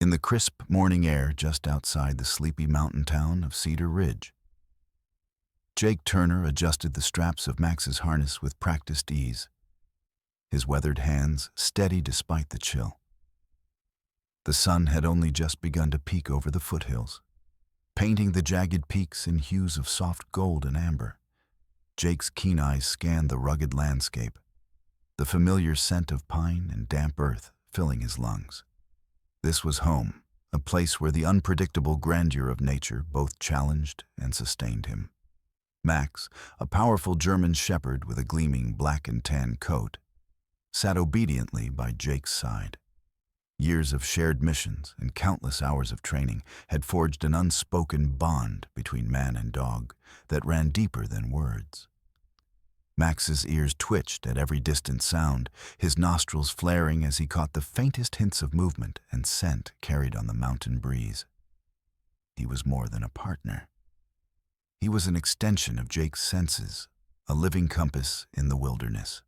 in the crisp morning air just outside the sleepy mountain town of Cedar Ridge. Jake Turner adjusted the straps of Max's harness with practiced ease, his weathered hands steady despite the chill. The sun had only just begun to peek over the foothills, painting the jagged peaks in hues of soft gold and amber. Jake's keen eyes scanned the rugged landscape, the familiar scent of pine and damp earth filling his lungs. This was home, a place where the unpredictable grandeur of nature both challenged and sustained him. Max, a powerful German shepherd with a gleaming black and tan coat, sat obediently by Jake's side. Years of shared missions and countless hours of training had forged an unspoken bond between man and dog that ran deeper than words. Max's ears twitched at every distant sound, his nostrils flaring as he caught the faintest hints of movement and scent carried on the mountain breeze. He was more than a partner. He was an extension of Jake's senses, a living compass in the wilderness.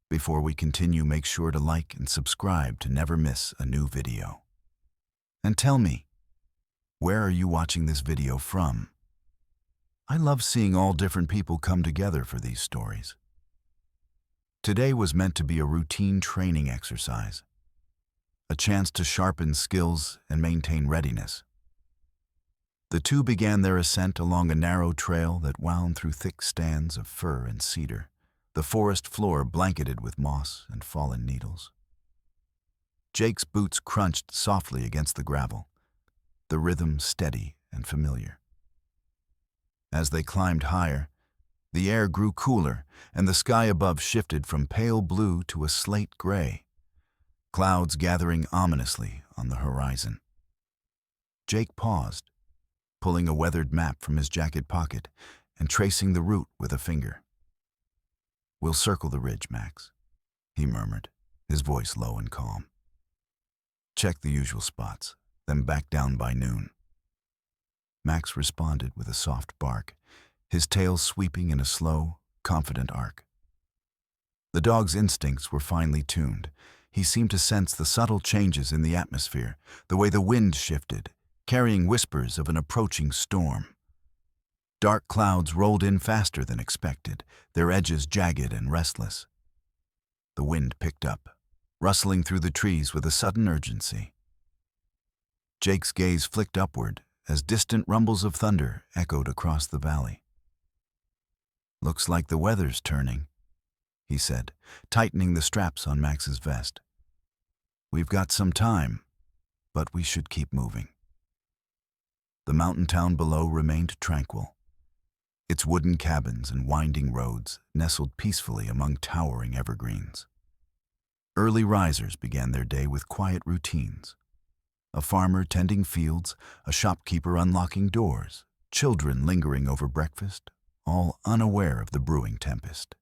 Before we continue, make sure to like and subscribe to never miss a new video. And tell me, where are you watching this video from? I love seeing all different people come together for these stories. Today was meant to be a routine training exercise, a chance to sharpen skills and maintain readiness. The two began their ascent along a narrow trail that wound through thick stands of fir and cedar, the forest floor blanketed with moss and fallen needles. Jake's boots crunched softly against the gravel, the rhythm steady and familiar. As they climbed higher, the air grew cooler and the sky above shifted from pale blue to a slate gray, clouds gathering ominously on the horizon. Jake paused, pulling a weathered map from his jacket pocket and tracing the route with a finger. "We'll circle the ridge, Max," he murmured, his voice low and calm. "Check the usual spots, then back down by noon." Max responded with a soft bark, his tail sweeping in a slow, confident arc. The dog's instincts were finely tuned. He seemed to sense the subtle changes in the atmosphere, the way the wind shifted, carrying whispers of an approaching storm. Dark clouds rolled in faster than expected, their edges jagged and restless. The wind picked up, rustling through the trees with a sudden urgency. Jake's gaze flicked upward as distant rumbles of thunder echoed across the valley. "Looks like the weather's turning," he said, tightening the straps on Max's vest. "We've got some time, but we should keep moving." The mountain town below remained tranquil, its wooden cabins and winding roads nestled peacefully among towering evergreens. Early risers began their day with quiet routines. A farmer tending fields, a shopkeeper unlocking doors, children lingering over breakfast, all unaware of the brewing tempest.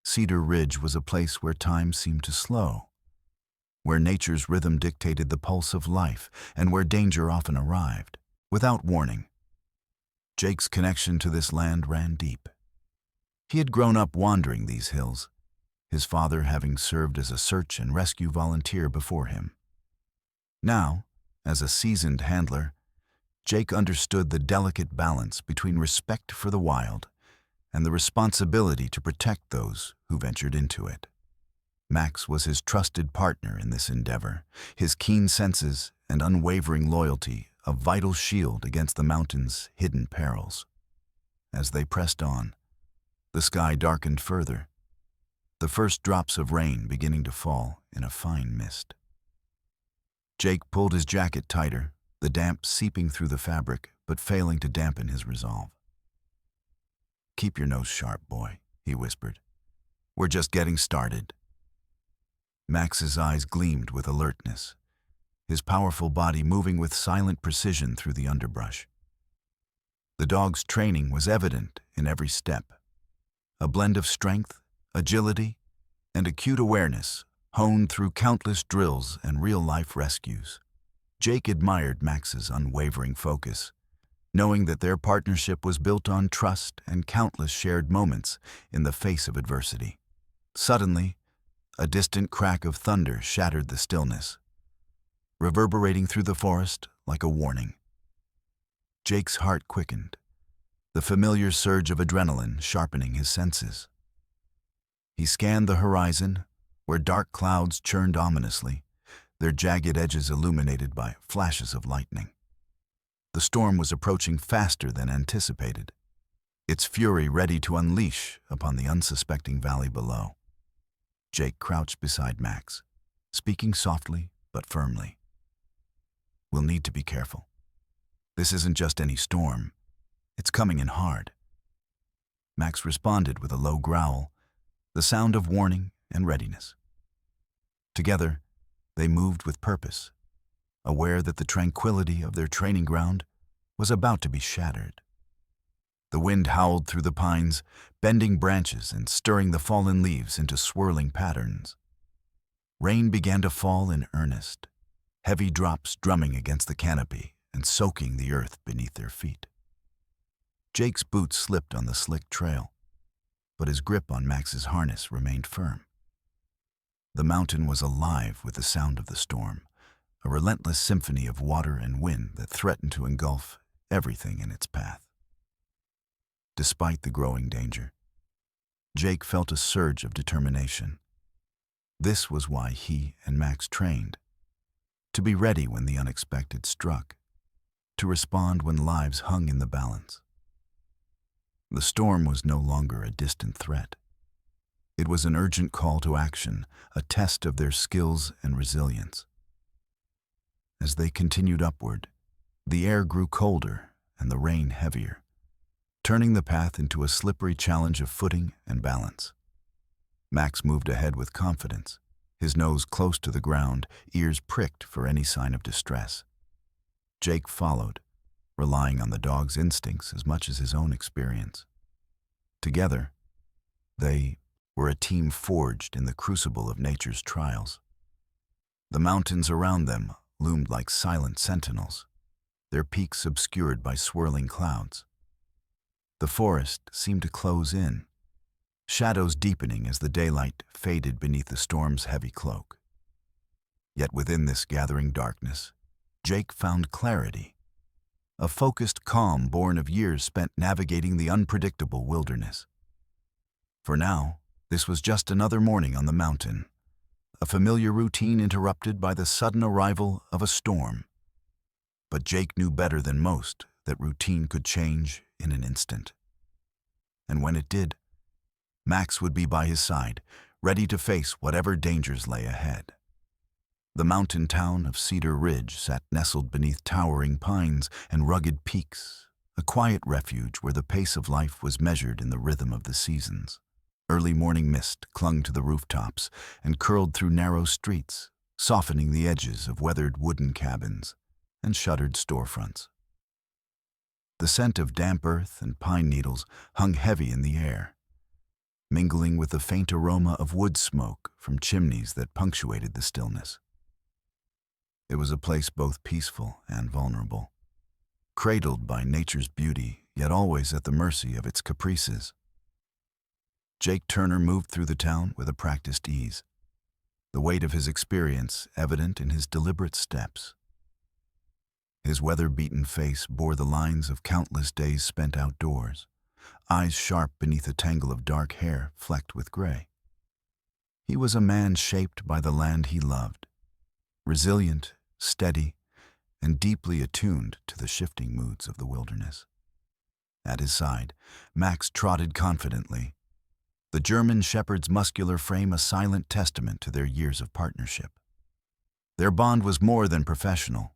Cedar Ridge was a place where time seemed to slow, where nature's rhythm dictated the pulse of life, and where danger often arrived, without warning. Jake's connection to this land ran deep. He had grown up wandering these hills, his father having served as a search and rescue volunteer before him. Now, as a seasoned handler, Jake understood the delicate balance between respect for the wild and the responsibility to protect those who ventured into it. Max was his trusted partner in this endeavor, his keen senses and unwavering loyalty a vital shield against the mountain's hidden perils. As they pressed on, the sky darkened further, the first drops of rain beginning to fall in a fine mist. Jake pulled his jacket tighter, the damp seeping through the fabric, but failing to dampen his resolve. "Keep your nose sharp, boy," he whispered. "We're just getting started." Max's eyes gleamed with alertness, his powerful body moving with silent precision through the underbrush. The dog's training was evident in every step, a blend of strength, agility, and acute awareness honed through countless drills and real-life rescues. Jake admired Max's unwavering focus, knowing that their partnership was built on trust and countless shared moments in the face of adversity. Suddenly, a distant crack of thunder shattered the stillness. reverberating through the forest like a warning. Jake's heart quickened, the familiar surge of adrenaline sharpening his senses. He scanned the horizon, where dark clouds churned ominously, their jagged edges illuminated by flashes of lightning. The storm was approaching faster than anticipated, its fury ready to unleash upon the unsuspecting valley below. Jake crouched beside Max, speaking softly but firmly. "We'll need to be careful. This isn't just any storm. It's coming in hard." Max responded with a low growl, the sound of warning and readiness. Together, they moved with purpose, aware that the tranquility of their training ground was about to be shattered. The wind howled through the pines, bending branches and stirring the fallen leaves into swirling patterns. Rain began to fall in earnest, heavy drops drumming against the canopy and soaking the earth beneath their feet. Jake's boots slipped on the slick trail, but his grip on Max's harness remained firm. The mountain was alive with the sound of the storm, a relentless symphony of water and wind that threatened to engulf everything in its path. Despite the growing danger, Jake felt a surge of determination. This was why he and Max trained, to be ready when the unexpected struck, to respond when lives hung in the balance. The storm was no longer a distant threat. It was an urgent call to action, a test of their skills and resilience. As they continued upward, the air grew colder and the rain heavier, turning the path into a slippery challenge of footing and balance. Max moved ahead with confidence, his nose close to the ground, ears pricked for any sign of distress. Jake followed, relying on the dog's instincts as much as his own experience. Together, they were a team forged in the crucible of nature's trials. The mountains around them loomed like silent sentinels, their peaks obscured by swirling clouds. The forest seemed to close in, shadows deepening as the daylight faded beneath the storm's heavy cloak. Yet within this gathering darkness, Jake found clarity, a focused calm born of years spent navigating the unpredictable wilderness. For now, this was just another morning on the mountain, a familiar routine interrupted by the sudden arrival of a storm. But Jake knew better than most that routine could change in an instant. And when it did, Max would be by his side, ready to face whatever dangers lay ahead. The mountain town of Cedar Ridge sat nestled beneath towering pines and rugged peaks, a quiet refuge where the pace of life was measured in the rhythm of the seasons. Early morning mist clung to the rooftops and curled through narrow streets, softening the edges of weathered wooden cabins and shuttered storefronts. The scent of damp earth and pine needles hung heavy in the air, mingling with the faint aroma of wood smoke from chimneys that punctuated the stillness. It was a place both peaceful and vulnerable, cradled by nature's beauty, yet always at the mercy of its caprices. Jake Turner moved through the town with a practiced ease, the weight of his experience evident in his deliberate steps. His weather-beaten face bore the lines of countless days spent outdoors, eyes sharp beneath a tangle of dark hair flecked with gray. He was a man shaped by the land he loved, resilient, steady, and deeply attuned to the shifting moods of the wilderness. At his side, Max trotted confidently, the German shepherd's muscular frame a silent testament to their years of partnership. Their bond was more than professional.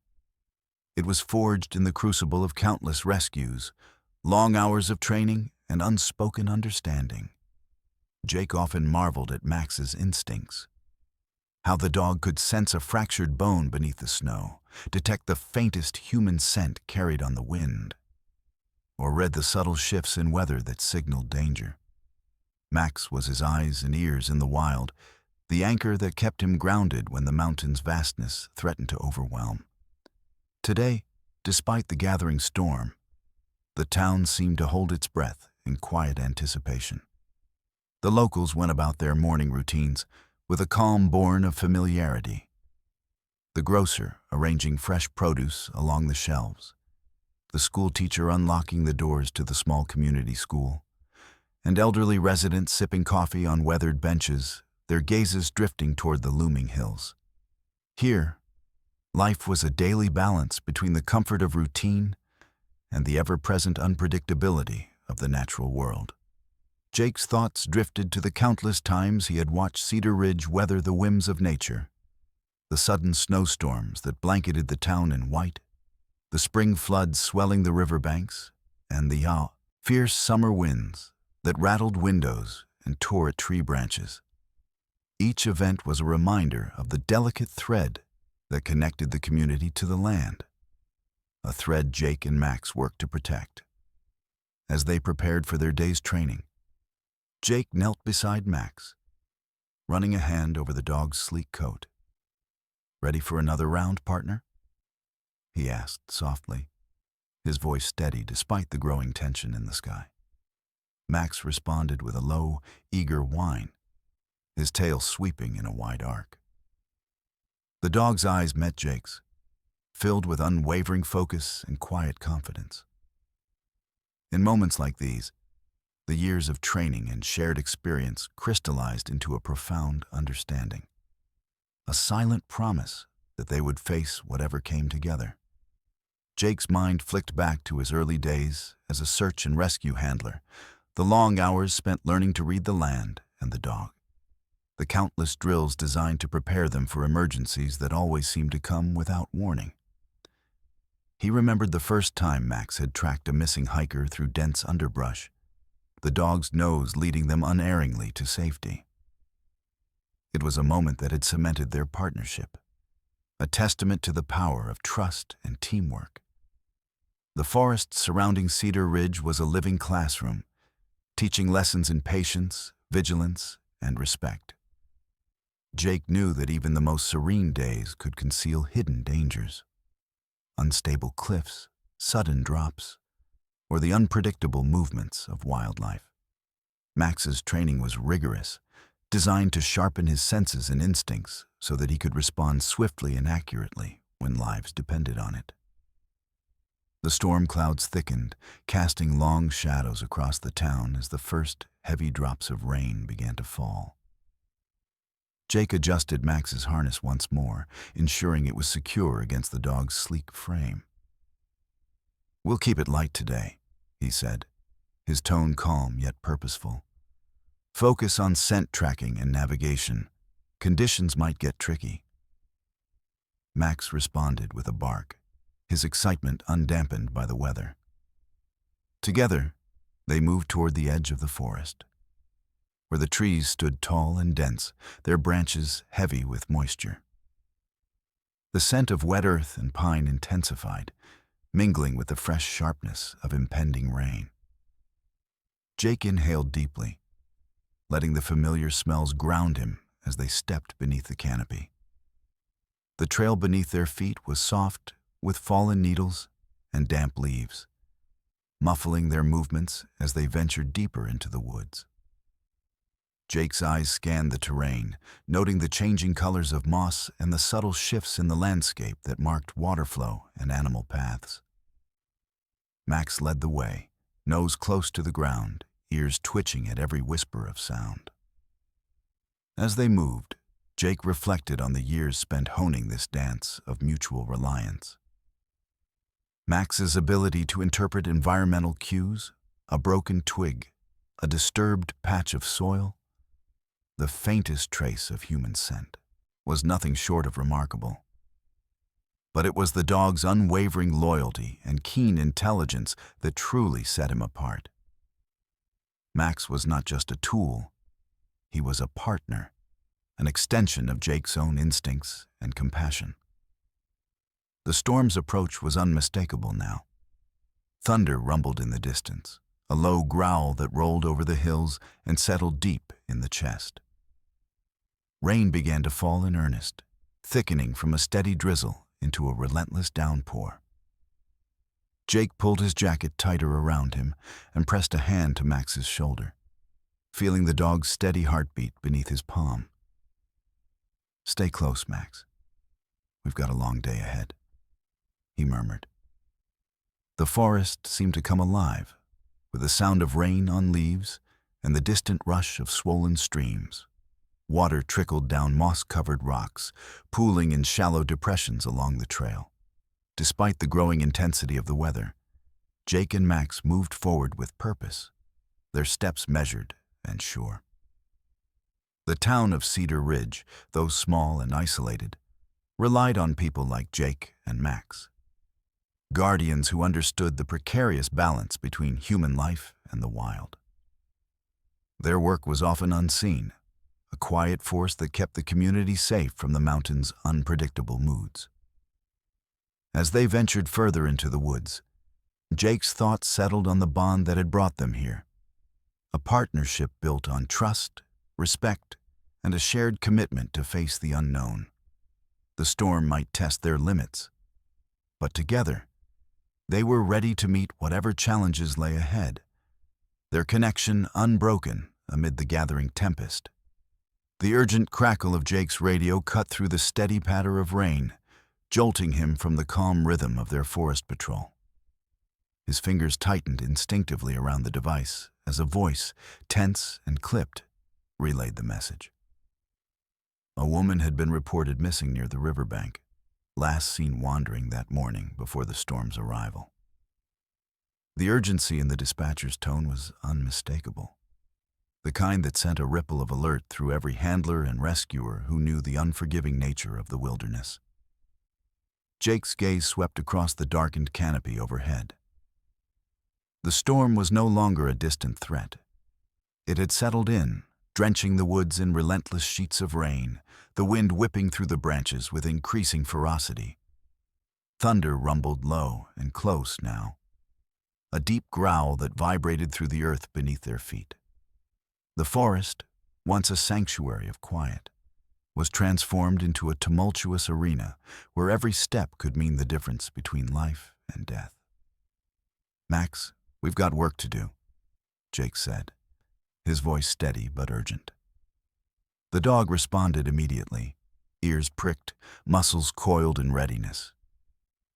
It was forged in the crucible of countless rescues, long hours of training, and unspoken understanding. Jake often marveled at Max's instincts, how the dog could sense a fractured bone beneath the snow, detect the faintest human scent carried on the wind, or read the subtle shifts in weather that signaled danger. Max was his eyes and ears in the wild, the anchor that kept him grounded when the mountain's vastness threatened to overwhelm. Today, despite the gathering storm, the town seemed to hold its breath in quiet anticipation. The locals went about their morning routines with a calm born of familiarity. the grocer arranging fresh produce along the shelves, the school teacher unlocking the doors to the small community school, and elderly residents sipping coffee on weathered benches, their gazes drifting toward the looming hills. Here, life was a daily balance between the comfort of routine and the ever-present unpredictability of the natural world. Jake's thoughts drifted to the countless times he had watched Cedar Ridge weather the whims of nature, the sudden snowstorms that blanketed the town in white, the spring floods swelling the riverbanks, and the fierce summer winds that rattled windows and tore at tree branches. Each event was a reminder of the delicate thread that connected the community to the land, a thread Jake and Max worked to protect. As they prepared for their day's training, Jake knelt beside Max, running a hand over the dog's sleek coat. "Ready for another round, partner?" he asked softly, his voice steady despite the growing tension in the sky. Max responded with a low, eager whine, his tail sweeping in a wide arc. The dog's eyes met Jake's, filled with unwavering focus and quiet confidence. In moments like these, the years of training and shared experience crystallized into a profound understanding, a silent promise that they would face whatever came together. Jake's mind flicked back to his early days as a search and rescue handler, the long hours spent learning to read the land and the dog, the countless drills designed to prepare them for emergencies that always seemed to come without warning. He remembered the first time Max had tracked a missing hiker through dense underbrush, the dog's nose leading them unerringly to safety. It was a moment that had cemented their partnership, a testament to the power of trust and teamwork. The forest surrounding Cedar Ridge was a living classroom, teaching lessons in patience, vigilance, and respect. Jake knew that even the most serene days could conceal hidden dangers. Unstable cliffs, sudden drops, or the unpredictable movements of wildlife. Max's training was rigorous, designed to sharpen his senses and instincts so that he could respond swiftly and accurately when lives depended on it. The storm clouds thickened, casting long shadows across the town as the first heavy drops of rain began to fall. Jake adjusted Max's harness once more, ensuring it was secure against the dog's sleek frame. "We'll keep it light today," he said, his tone calm yet purposeful. "Focus on scent tracking and navigation. Conditions might get tricky." Max responded with a bark, his excitement undampened by the weather. Together, they moved toward the edge of the forest, where the trees stood tall and dense, their branches heavy with moisture. The scent of wet earth and pine intensified, mingling with the fresh sharpness of impending rain. Jake inhaled deeply, letting the familiar smells ground him as they stepped beneath the canopy. The trail beneath their feet was soft with fallen needles and damp leaves, muffling their movements as they ventured deeper into the woods. Jake's eyes scanned the terrain, noting the changing colors of moss and the subtle shifts in the landscape that marked water flow and animal paths. Max led the way, nose close to the ground, ears twitching at every whisper of sound. As they moved, Jake reflected on the years spent honing this dance of mutual reliance. Max's ability to interpret environmental cues, a broken twig, a disturbed patch of soil, the faintest trace of human scent, was nothing short of remarkable. But it was the dog's unwavering loyalty and keen intelligence that truly set him apart. Max was not just a tool, he was a partner, an extension of Jake's own instincts and compassion. The storm's approach was unmistakable now. Thunder rumbled in the distance, a low growl that rolled over the hills and settled deep in the chest. Rain began to fall in earnest, thickening from a steady drizzle into a relentless downpour. Jake pulled his jacket tighter around him and pressed a hand to Max's shoulder, feeling the dog's steady heartbeat beneath his palm. "Stay close, Max. we've got a long day ahead," he murmured. The forest seemed to come alive, with the sound of rain on leaves and the distant rush of swollen streams. Water trickled down moss-covered rocks, pooling in shallow depressions along the trail. Despite the growing intensity of the weather, Jake and Max moved forward with purpose, their steps measured and sure. The town of Cedar Ridge, though small and isolated, relied on people like Jake and Max, guardians who understood the precarious balance between human life and the wild. Their work was often unseen, a quiet force that kept the community safe from the mountain's unpredictable moods. As they ventured further into the woods, Jake's thoughts settled on the bond that had brought them here, a partnership built on trust, respect, and a shared commitment to face the unknown. The storm might test their limits, but together, they were ready to meet whatever challenges lay ahead, their connection unbroken amid the gathering tempest. The urgent crackle of Jake's radio cut through the steady patter of rain, jolting him from the calm rhythm of their forest patrol. His fingers tightened instinctively around the device as a voice, tense and clipped, relayed the message. A woman had been reported missing near the riverbank, last seen wandering that morning before the storm's arrival. The urgency in the dispatcher's tone was unmistakable, the kind that sent a ripple of alert through every handler and rescuer who knew the unforgiving nature of the wilderness. Jake's gaze swept across the darkened canopy overhead. The storm was no longer a distant threat. It had settled in, drenching the woods in relentless sheets of rain, the wind whipping through the branches with increasing ferocity. Thunder rumbled low and close now, a deep growl that vibrated through the earth beneath their feet. The forest, once a sanctuary of quiet, was transformed into a tumultuous arena where every step could mean the difference between life and death. "Max, we've got work to do," Jake said, his voice steady but urgent. The dog responded immediately, ears pricked, muscles coiled in readiness.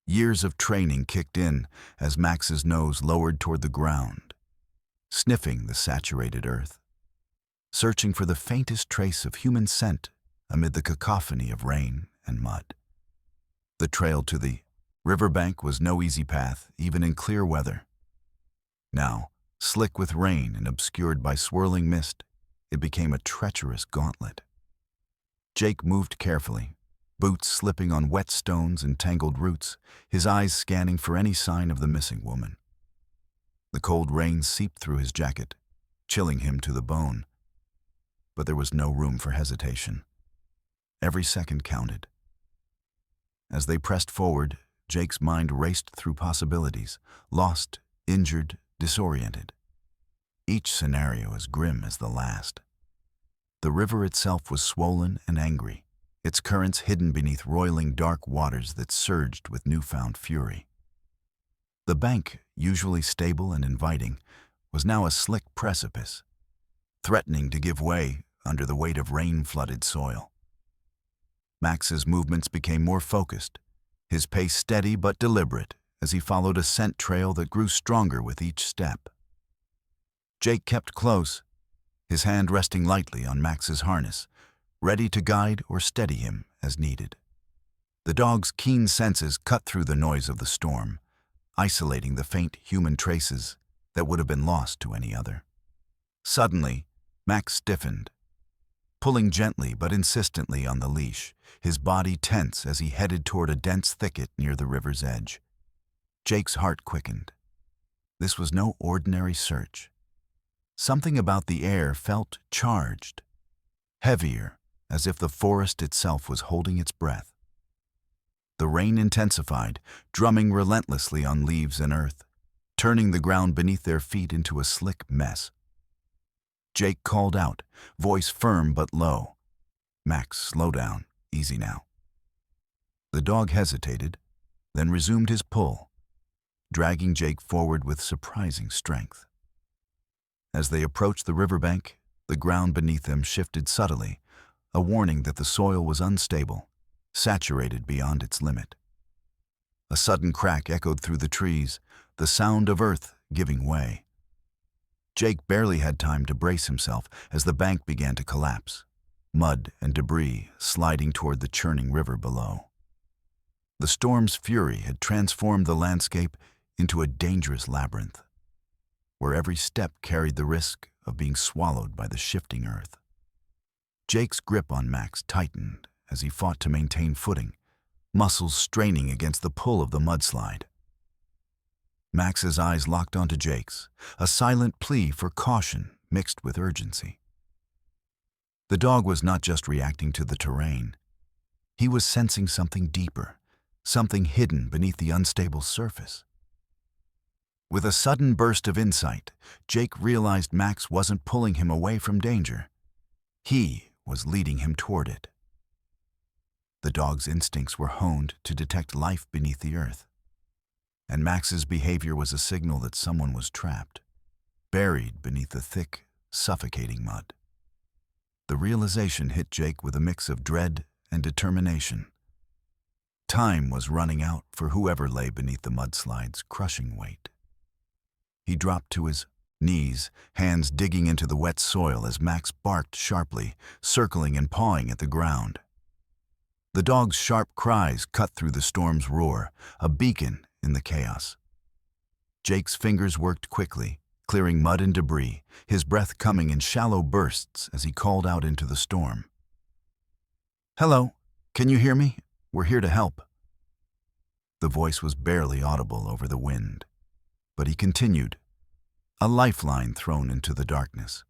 Years of training kicked in as Max's nose lowered toward the ground, sniffing the saturated earth, searching for the faintest trace of human scent amid the cacophony of rain and mud. The trail to the riverbank was no easy path, even in clear weather. Now, slick with rain and obscured by swirling mist, it became a treacherous gauntlet. Jake moved carefully, boots slipping on wet stones and tangled roots, his eyes scanning for any sign of the missing woman. The cold rain seeped through his jacket, chilling him to the bone. But there was no room for hesitation. Every second counted. As they pressed forward, Jake's mind raced through possibilities, lost, injured, disoriented. Each scenario as grim as the last. The river itself was swollen and angry, its currents hidden beneath roiling dark waters that surged with newfound fury. The bank, usually stable and inviting, was now a slick precipice, threatening to give way under the weight of rain-flooded soil. Max's movements became more focused, his pace steady but deliberate as he followed a scent trail that grew stronger with each step. Jake kept close, his hand resting lightly on Max's harness, ready to guide or steady him as needed. The dog's keen senses cut through the noise of the storm, isolating the faint human traces that would have been lost to any other. Suddenly, Max stiffened, pulling gently but insistently on the leash, his body tense as he headed toward a dense thicket near the river's edge. Jake's heart quickened. This was no ordinary search. Something about the air felt charged, heavier, as if the forest itself was holding its breath. The rain intensified, drumming relentlessly on leaves and earth, turning the ground beneath their feet into a slick mess. Jake called out, voice firm but low. "Max, slow down. Easy now." The dog hesitated, then resumed his pull, dragging Jake forward with surprising strength. As they approached the riverbank, the ground beneath them shifted subtly, a warning that the soil was unstable, saturated beyond its limit. A sudden crack echoed through the trees, the sound of earth giving way. Jake barely had time to brace himself as the bank began to collapse, mud and debris sliding toward the churning river below. The storm's fury had transformed the landscape into a dangerous labyrinth, where every step carried the risk of being swallowed by the shifting earth. Jake's grip on Max tightened as he fought to maintain footing, muscles straining against the pull of the mudslide. Max's eyes locked onto Jake's, a silent plea for caution mixed with urgency. The dog was not just reacting to the terrain. He was sensing something deeper, something hidden beneath the unstable surface. With a sudden burst of insight, Jake realized Max wasn't pulling him away from danger. He was leading him toward it. The dog's instincts were honed to detect life beneath the earth, and Max's behavior was a signal that someone was trapped, buried beneath the thick, suffocating mud. The realization hit Jake with a mix of dread and determination. Time was running out for whoever lay beneath the mudslide's crushing weight. He dropped to his knees, hands digging into the wet soil as Max barked sharply, circling and pawing at the ground. The dog's sharp cries cut through the storm's roar, a beacon in the chaos. Jake's fingers worked quickly, clearing mud and debris, his breath coming in shallow bursts as he called out into the storm. "Hello, can you hear me? We're here to help." The voice was barely audible over the wind, but he continued, a lifeline thrown into the darkness.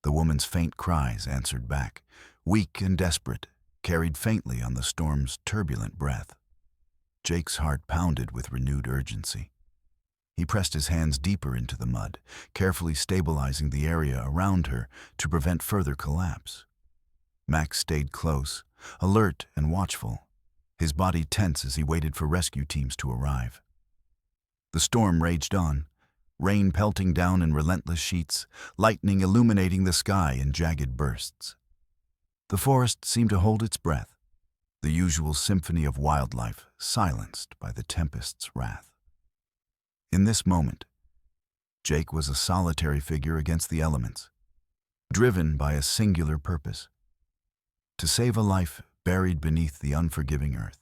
The woman's faint cries answered back, weak and desperate, carried faintly on the storm's turbulent breath. Jake's heart pounded with renewed urgency. He pressed his hands deeper into the mud, carefully stabilizing the area around her to prevent further collapse. Max stayed close, alert and watchful, his body tense as he waited for rescue teams to arrive. The storm raged on, rain pelting down in relentless sheets, lightning illuminating the sky in jagged bursts. The forest seemed to hold its breath, the usual symphony of wildlife silenced by the tempest's wrath. In this moment, Jake was a solitary figure against the elements, driven by a singular purpose: to save a life buried beneath the unforgiving earth.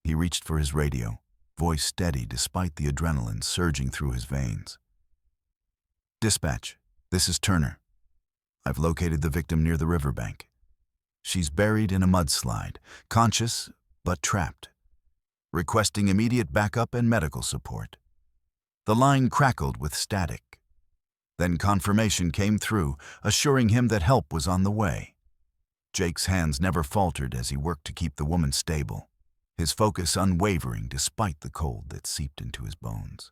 He reached for his radio, voice steady despite the adrenaline surging through his veins. "Dispatch, this is Turner. I've located the victim near the riverbank. She's buried in a mudslide, conscious but trapped. Requesting immediate backup and medical support." The line crackled with static. Then confirmation came through, assuring him that help was on the way. Jake's hands never faltered as he worked to keep the woman stable, his focus unwavering despite the cold that seeped into his bones.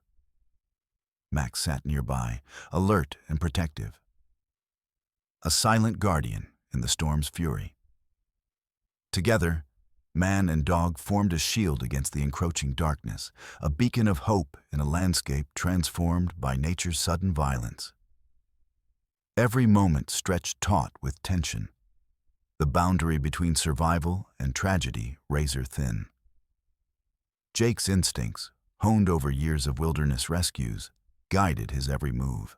Max sat nearby, alert and protective, a silent guardian in the storm's fury. Together, man and dog formed a shield against the encroaching darkness, a beacon of hope in a landscape transformed by nature's sudden violence. Every moment stretched taut with tension, the boundary between survival and tragedy razor thin. Jake's instincts, honed over years of wilderness rescues, guided his every move.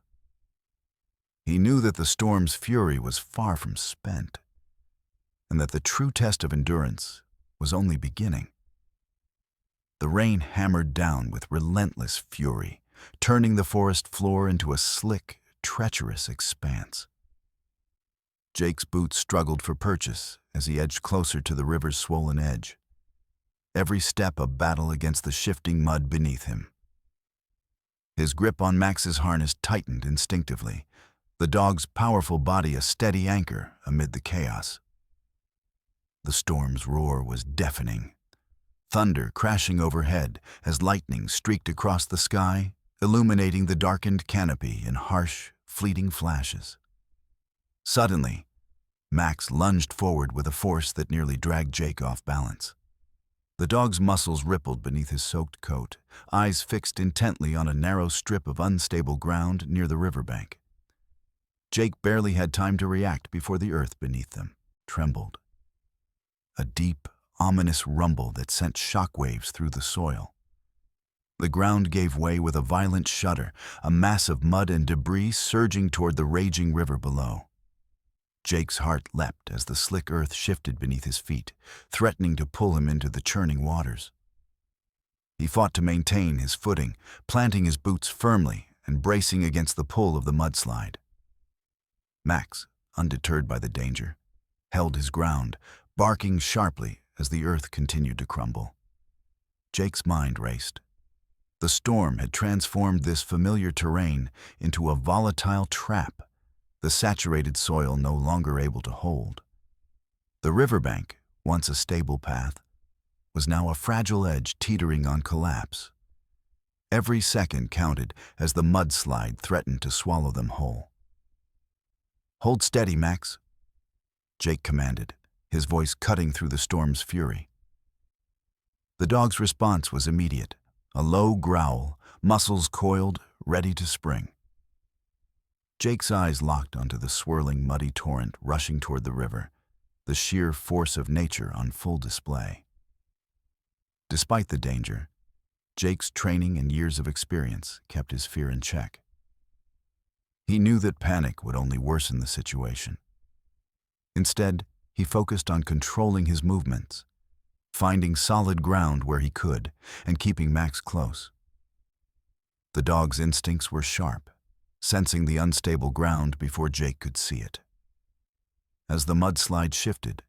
He knew that the storm's fury was far from spent, and that the true test of endurance was only beginning. The rain hammered down with relentless fury, turning the forest floor into a slick, treacherous expanse. Jake's boots struggled for purchase as he edged closer to the river's swollen edge, every step a battle against the shifting mud beneath him. His grip on Max's harness tightened instinctively, the dog's powerful body a steady anchor amid the chaos. The storm's roar was deafening, thunder crashing overhead as lightning streaked across the sky, illuminating the darkened canopy in harsh, fleeting flashes. Suddenly, Max lunged forward with a force that nearly dragged Jake off balance. The dog's muscles rippled beneath his soaked coat, eyes fixed intently on a narrow strip of unstable ground near the riverbank. Jake barely had time to react before the earth beneath them trembled. a deep, ominous rumble that sent shockwaves through the soil. The ground gave way with a violent shudder, a mass of mud and debris surging toward the raging river below. Jake's heart leapt as the slick earth shifted beneath his feet, threatening to pull him into the churning waters. He fought to maintain his footing, planting his boots firmly and bracing against the pull of the mudslide. Max, undeterred by the danger, held his ground, barking sharply as the earth continued to crumble. Jake's mind raced. The storm had transformed this familiar terrain into a volatile trap, the saturated soil no longer able to hold. The riverbank, once a stable path, was now a fragile edge teetering on collapse. Every second counted as the mudslide threatened to swallow them whole. "Hold steady, Max," Jake commanded, his voice cutting through the storm's fury. The dog's response was immediate, a low growl, muscles coiled, ready to spring. Jake's eyes locked onto the swirling, muddy torrent rushing toward the river, the sheer force of nature on full display. Despite the danger, Jake's training and years of experience kept his fear in check. He knew that panic would only worsen the situation. Instead, he focused on controlling his movements, finding solid ground where he could, and keeping Max close. The dog's instincts were sharp, sensing the unstable ground before Jake could see it. As the mudslide shifted,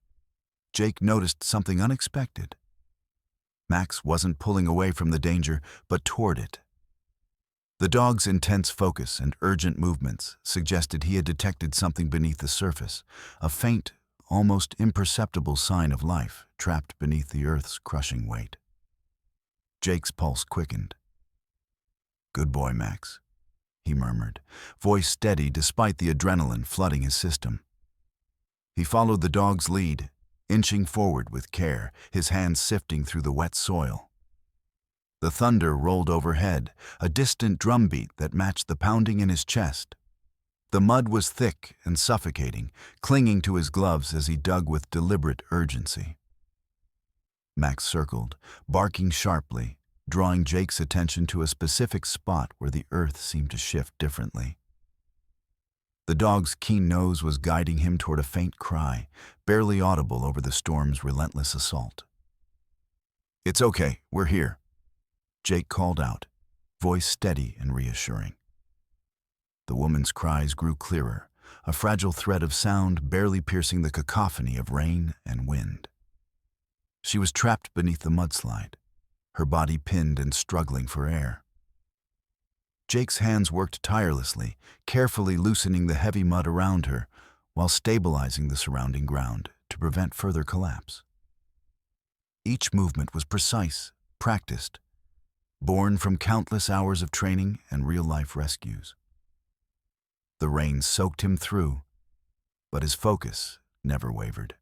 Jake noticed something unexpected. Max wasn't pulling away from the danger, but toward it. The dog's intense focus and urgent movements suggested he had detected something beneath the surface, a faint, almost imperceptible sign of life trapped beneath the earth's crushing weight. Jake's pulse quickened. "Good boy, Max," he murmured, voice steady despite the adrenaline flooding his system. He followed the dog's lead, inching forward with care, his hands sifting through the wet soil. The thunder rolled overhead, a distant drumbeat that matched the pounding in his chest. The mud was thick and suffocating, clinging to his gloves as he dug with deliberate urgency. Max circled, barking sharply, drawing Jake's attention to a specific spot where the earth seemed to shift differently. The dog's keen nose was guiding him toward a faint cry, barely audible over the storm's relentless assault. "It's okay, we're here," Jake called out, voice steady and reassuring. The woman's cries grew clearer, a fragile thread of sound barely piercing the cacophony of rain and wind. She was trapped beneath the mudslide, her body pinned and struggling for air. Jake's hands worked tirelessly, carefully loosening the heavy mud around her while stabilizing the surrounding ground to prevent further collapse. Each movement was precise, practiced, born from countless hours of training and real-life rescues. The rain soaked him through, but his focus never wavered.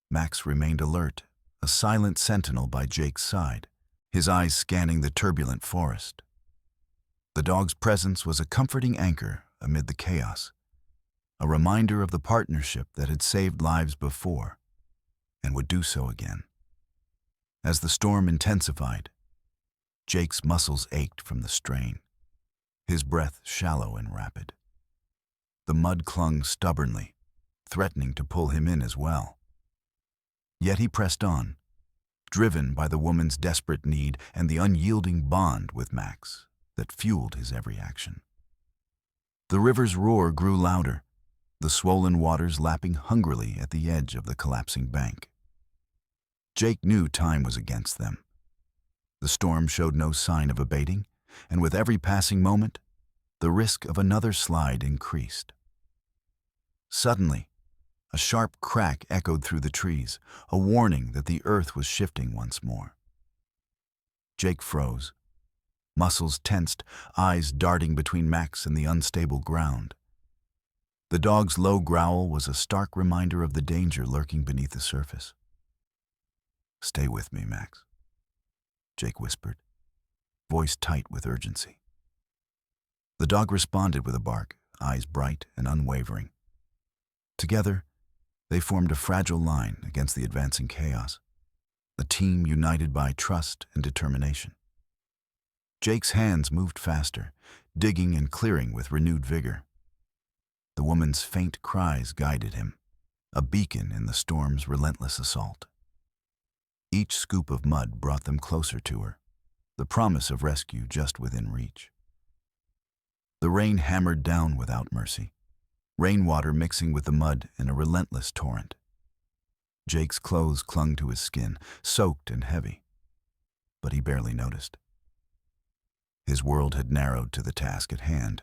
Max remained alert, a silent sentinel by Jake's side, his eyes scanning the turbulent forest. The dog's presence was a comforting anchor amid the chaos, a reminder of the partnership that had saved lives before and would do so again. As the storm intensified, Jake's muscles ached from the strain, his breath shallow and rapid. The mud clung stubbornly, threatening to pull him in as well. Yet he pressed on, driven by the woman's desperate need and the unyielding bond with Max that fueled his every action. The river's roar grew louder, the swollen waters lapping hungrily at the edge of the collapsing bank. Jake knew time was against them. The storm showed no sign of abating, and with every passing moment, the risk of another slide increased. Suddenly, a sharp crack echoed through the trees, a warning that the earth was shifting once more. Jake froze, muscles tensed, eyes darting between Max and the unstable ground. The dog's low growl was a stark reminder of the danger lurking beneath the surface. "Stay with me, Max," Jake whispered, voice tight with urgency. The dog responded with a bark, eyes bright and unwavering. Together, They formed a fragile line against the advancing chaos, a team united by trust and determination. Jake's hands moved faster, digging and clearing with renewed vigor. The woman's faint cries guided him, a beacon in the storm's relentless assault. Each scoop of mud brought them closer to her, the promise of rescue just within reach. The rain hammered down without mercy, rainwater mixing with the mud in a relentless torrent. Jake's clothes clung to his skin, soaked and heavy, but he barely noticed. His world had narrowed to the task at hand,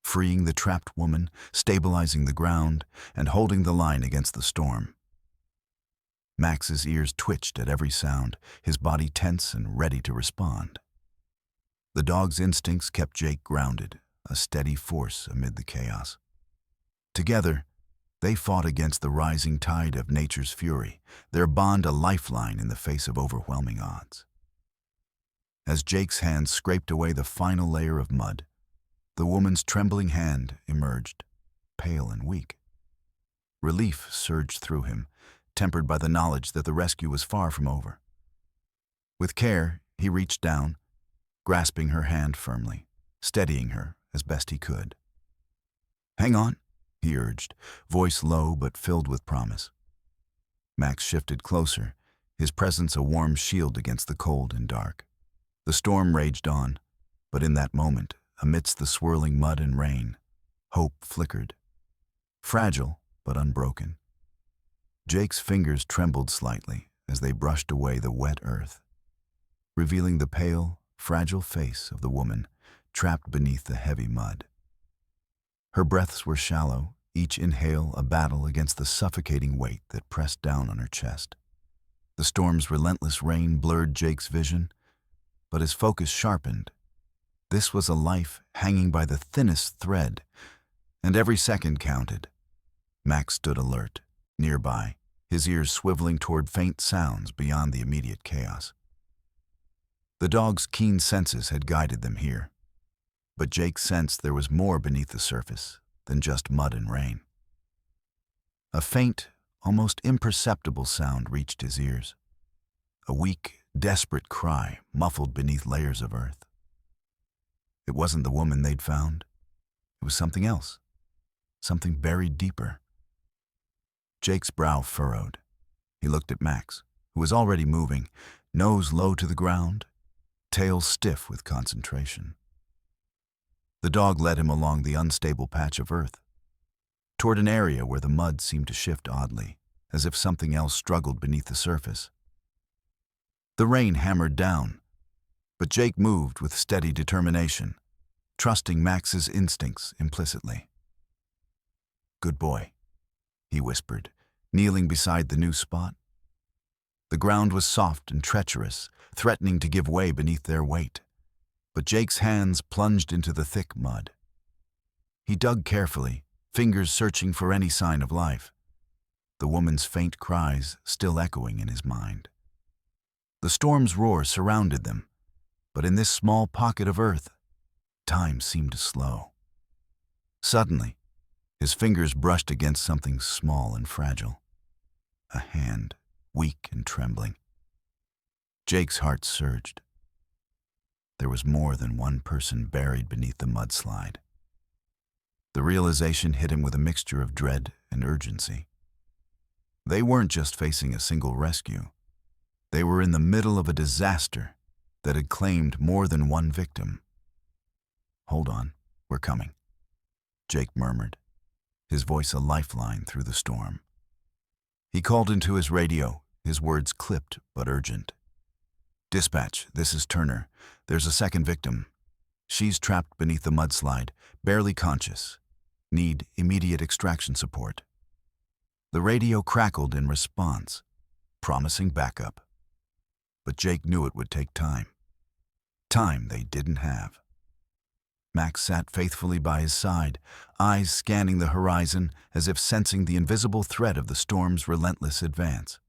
freeing the trapped woman, stabilizing the ground, and holding the line against the storm. Max's ears twitched at every sound, his body tense and ready to respond. The dog's instincts kept Jake grounded, a steady force amid the chaos. Together, they fought against the rising tide of nature's fury, their bond a lifeline in the face of overwhelming odds. As Jake's hands scraped away the final layer of mud, the woman's trembling hand emerged, pale and weak. Relief surged through him, tempered by the knowledge that the rescue was far from over. With care, he reached down, grasping her hand firmly, steadying her as best he could. "Hang on," he urged, voice low but filled with promise. Max shifted closer, his presence a warm shield against the cold and dark. The storm raged on, but in that moment, amidst the swirling mud and rain, hope flickered. Fragile, but unbroken. Jake's fingers trembled slightly as they brushed away the wet earth, revealing the pale, fragile face of the woman trapped beneath the heavy mud. Her breaths were shallow, each inhale a battle against the suffocating weight that pressed down on her chest. The storm's relentless rain blurred Jake's vision, but his focus sharpened. This was a life hanging by the thinnest thread, and every second counted. Max stood alert, nearby, his ears swiveling toward faint sounds beyond the immediate chaos. The dog's keen senses had guided them here, but Jake sensed there was more beneath the surface than just mud and rain. A faint, almost imperceptible sound reached his ears, a weak, desperate cry muffled beneath layers of earth. It wasn't the woman they'd found. It was something else, something buried deeper. Jake's brow furrowed. He looked at Max, who was already moving, nose low to the ground, tail stiff with concentration. The dog led him along the unstable patch of earth, toward an area where the mud seemed to shift oddly, as if something else struggled beneath the surface. The rain hammered down, but Jake moved with steady determination, trusting Max's instincts implicitly. "Good boy," he whispered, kneeling beside the new spot. The ground was soft and treacherous, threatening to give way beneath their weight, but Jake's hands plunged into the thick mud. He dug carefully, fingers searching for any sign of life, the woman's faint cries still echoing in his mind. The storm's roar surrounded them, but in this small pocket of earth, time seemed to slow. Suddenly, his fingers brushed against something small and fragile. A hand, weak and trembling. Jake's heart surged. There was more than one person buried beneath the mudslide. The realization hit him with a mixture of dread and urgency. They weren't just facing a single rescue. They were in the middle of a disaster that had claimed more than one victim. "Hold on, we're coming," Jake murmured, his voice a lifeline through the storm. He called into his radio, his words clipped but urgent. "Dispatch, this is Turner. There's a second victim. She's trapped beneath the mudslide, barely conscious. Need immediate extraction support." The radio crackled in response, promising backup. But Jake knew it would take time. Time they didn't have. Max sat faithfully by his side, eyes scanning the horizon as if sensing the invisible threat of the storm's relentless advance.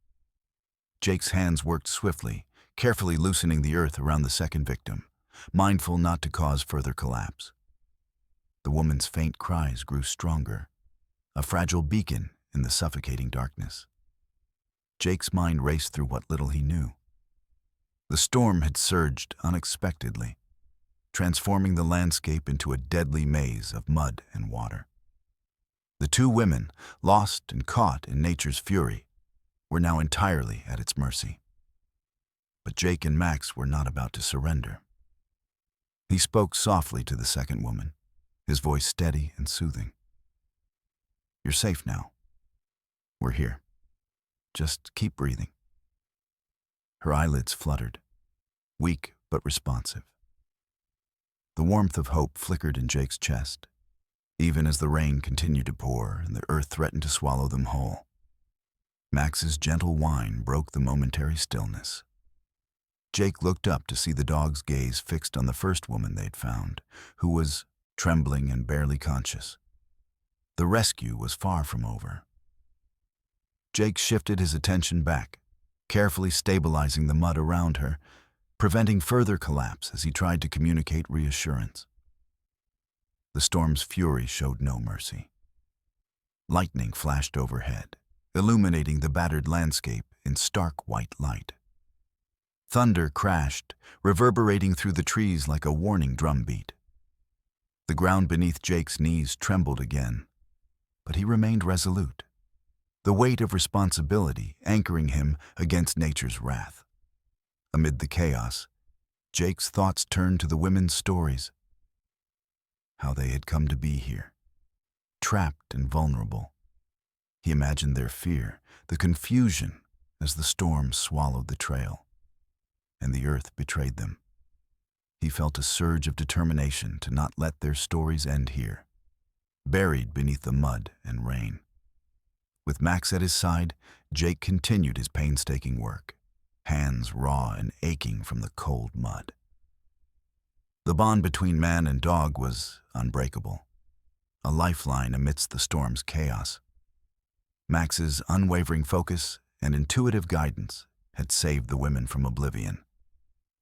Jake's hands worked swiftly, carefully loosening the earth around the second victim, mindful not to cause further collapse. The woman's faint cries grew stronger, a fragile beacon in the suffocating darkness. Jake's mind raced through what little he knew. The storm had surged unexpectedly, transforming the landscape into a deadly maze of mud and water. The two women, lost and caught in nature's fury, were now entirely at its mercy. But Jake and Max were not about to surrender. He spoke softly to the second woman, his voice steady and soothing. "You're safe now. We're here. Just keep breathing." Her eyelids fluttered, weak but responsive. The warmth of hope flickered in Jake's chest, even as the rain continued to pour and the earth threatened to swallow them whole. Max's gentle whine broke the momentary stillness. Jake looked up to see the dog's gaze fixed on the first woman they'd found, who was trembling and barely conscious. The rescue was far from over. Jake shifted his attention back, carefully stabilizing the mud around her, preventing further collapse as he tried to communicate reassurance. The storm's fury showed no mercy. Lightning flashed overhead, illuminating the battered landscape in stark white light. Thunder crashed, reverberating through the trees like a warning drumbeat. The ground beneath Jake's knees trembled again, but he remained resolute, the weight of responsibility anchoring him against nature's wrath. Amid the chaos, Jake's thoughts turned to the women's stories, how they had come to be here, trapped and vulnerable. He imagined their fear, the confusion as the storm swallowed the trail, and the earth betrayed them. He felt a surge of determination to not let their stories end here, buried beneath the mud and rain. With Max at his side, Jake continued his painstaking work, hands raw and aching from the cold mud. The bond between man and dog was unbreakable, a lifeline amidst the storm's chaos. Max's unwavering focus and intuitive guidance had saved the women from oblivion,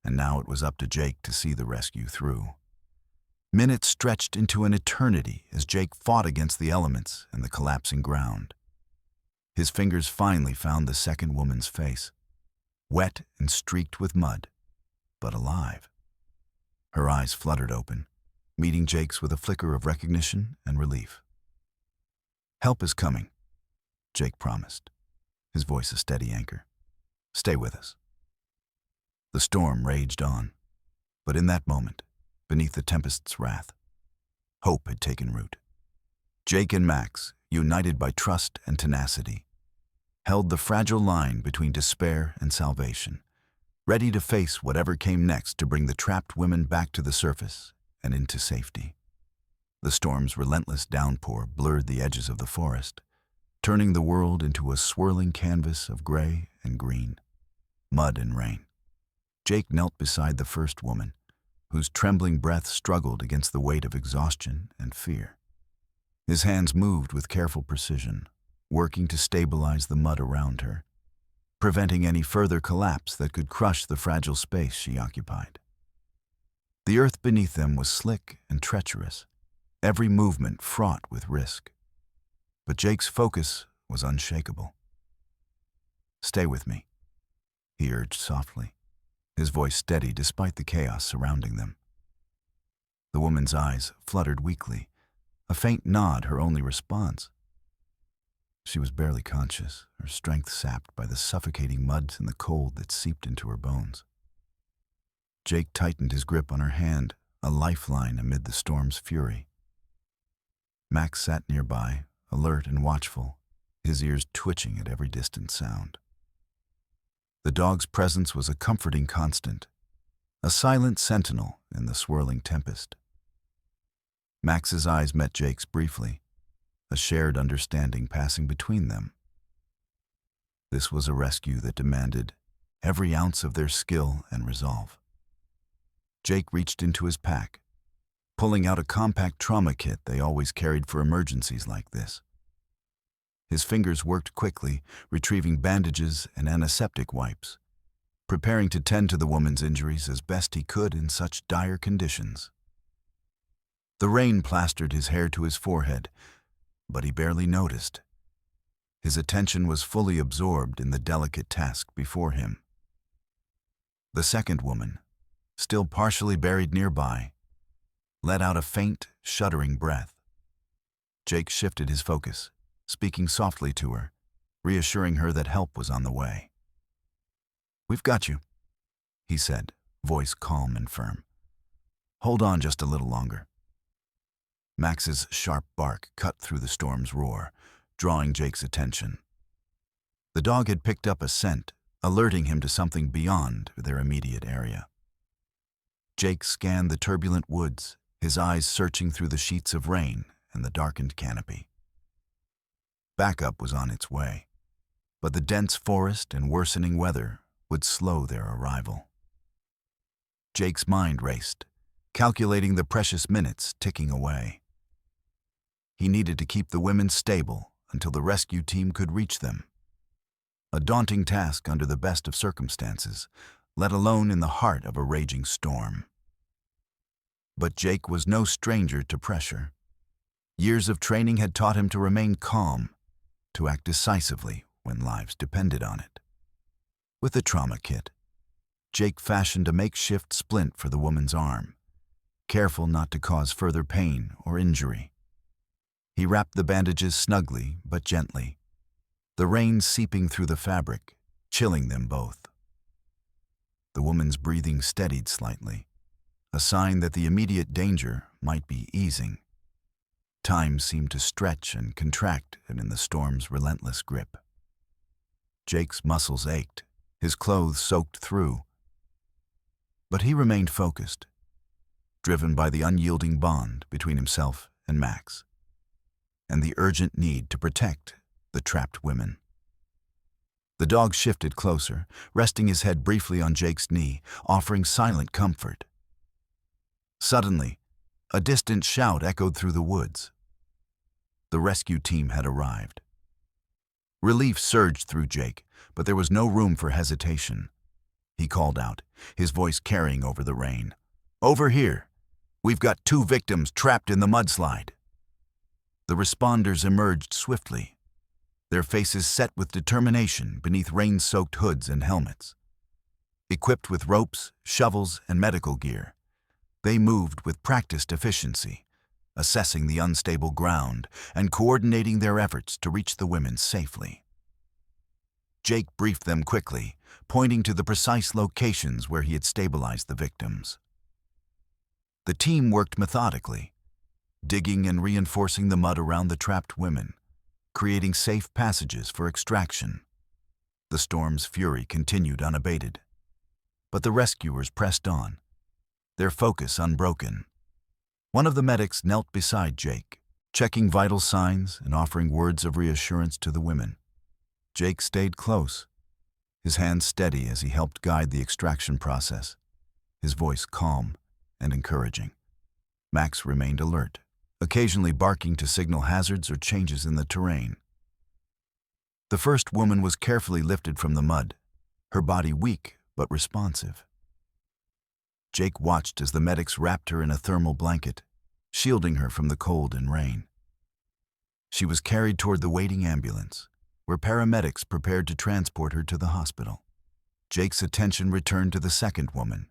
and now it was up to Jake to see the rescue through. Minutes stretched into an eternity as Jake fought against the elements and the collapsing ground. His fingers finally found the second woman's face, wet and streaked with mud, but alive. Her eyes fluttered open, meeting Jake's with a flicker of recognition and relief. "Help is coming," Jake promised, his voice a steady anchor. "Stay with us." The storm raged on, but in that moment, beneath the tempest's wrath, hope had taken root. Jake and Max, united by trust and tenacity, held the fragile line between despair and salvation, ready to face whatever came next to bring the trapped women back to the surface and into safety. The storm's relentless downpour blurred the edges of the forest, turning the world into a swirling canvas of gray and green, mud and rain. Jake knelt beside the first woman, whose trembling breath struggled against the weight of exhaustion and fear. His hands moved with careful precision, working to stabilize the mud around her, preventing any further collapse that could crush the fragile space she occupied. The earth beneath them was slick and treacherous, every movement fraught with risk. But Jake's focus was unshakable. "Stay with me," he urged softly, his voice steady despite the chaos surrounding them. The woman's eyes fluttered weakly, a faint nod her only response. She was barely conscious, her strength sapped by the suffocating mud and the cold that seeped into her bones. Jake tightened his grip on her hand, a lifeline amid the storm's fury. Max sat nearby, alert and watchful, his ears twitching at every distant sound. The dog's presence was a comforting constant, a silent sentinel in the swirling tempest. Max's eyes met Jake's briefly, a shared understanding passing between them. This was a rescue that demanded every ounce of their skill and resolve. Jake reached into his pack, pulling out a compact trauma kit they always carried for emergencies like this. His fingers worked quickly, retrieving bandages and antiseptic wipes, preparing to tend to the woman's injuries as best he could in such dire conditions. The rain plastered his hair to his forehead, but he barely noticed. His attention was fully absorbed in the delicate task before him. The second woman, still partially buried nearby, let out a faint, shuddering breath. Jake shifted his focus, speaking softly to her, reassuring her that help was on the way. "We've got you," he said, voice calm and firm. "Hold on just a little longer." Max's sharp bark cut through the storm's roar, drawing Jake's attention. The dog had picked up a scent, alerting him to something beyond their immediate area. Jake scanned the turbulent woods, his eyes searching through the sheets of rain and the darkened canopy. Backup was on its way, but the dense forest and worsening weather would slow their arrival. Jake's mind raced, calculating the precious minutes ticking away. He needed to keep the women stable until the rescue team could reach them. A daunting task under the best of circumstances, let alone in the heart of a raging storm. But Jake was no stranger to pressure. Years of training had taught him to remain calm, to act decisively when lives depended on it. With the trauma kit, Jake fashioned a makeshift splint for the woman's arm, careful not to cause further pain or injury. He wrapped the bandages snugly but gently, the rain seeping through the fabric, chilling them both. The woman's breathing steadied slightly, a sign that the immediate danger might be easing. Time seemed to stretch and contract in the storm's relentless grip. Jake's muscles ached, his clothes soaked through. But he remained focused, driven by the unyielding bond between himself and Max, and the urgent need to protect the trapped women. The dog shifted closer, resting his head briefly on Jake's knee, offering silent comfort. Suddenly, a distant shout echoed through the woods. The rescue team had arrived. Relief surged through Jake, but there was no room for hesitation. He called out, his voice carrying over the rain. "Over here! We've got 2 victims trapped in the mudslide." The responders emerged swiftly, their faces set with determination beneath rain-soaked hoods and helmets. Equipped with ropes, shovels, and medical gear, they moved with practiced efficiency, assessing the unstable ground and coordinating their efforts to reach the women safely. Jake briefed them quickly, pointing to the precise locations where he had stabilized the victims. The team worked methodically, digging and reinforcing the mud around the trapped women, creating safe passages for extraction. The storm's fury continued unabated, but the rescuers pressed on, their focus unbroken. One of the medics knelt beside Jake, checking vital signs and offering words of reassurance to the women. Jake stayed close, his hands steady as he helped guide the extraction process, his voice calm and encouraging. Max remained alert, occasionally barking to signal hazards or changes in the terrain. The first woman was carefully lifted from the mud, her body weak but responsive. Jake watched as the medics wrapped her in a thermal blanket, shielding her from the cold and rain. She was carried toward the waiting ambulance, where paramedics prepared to transport her to the hospital. Jake's attention returned to the second woman,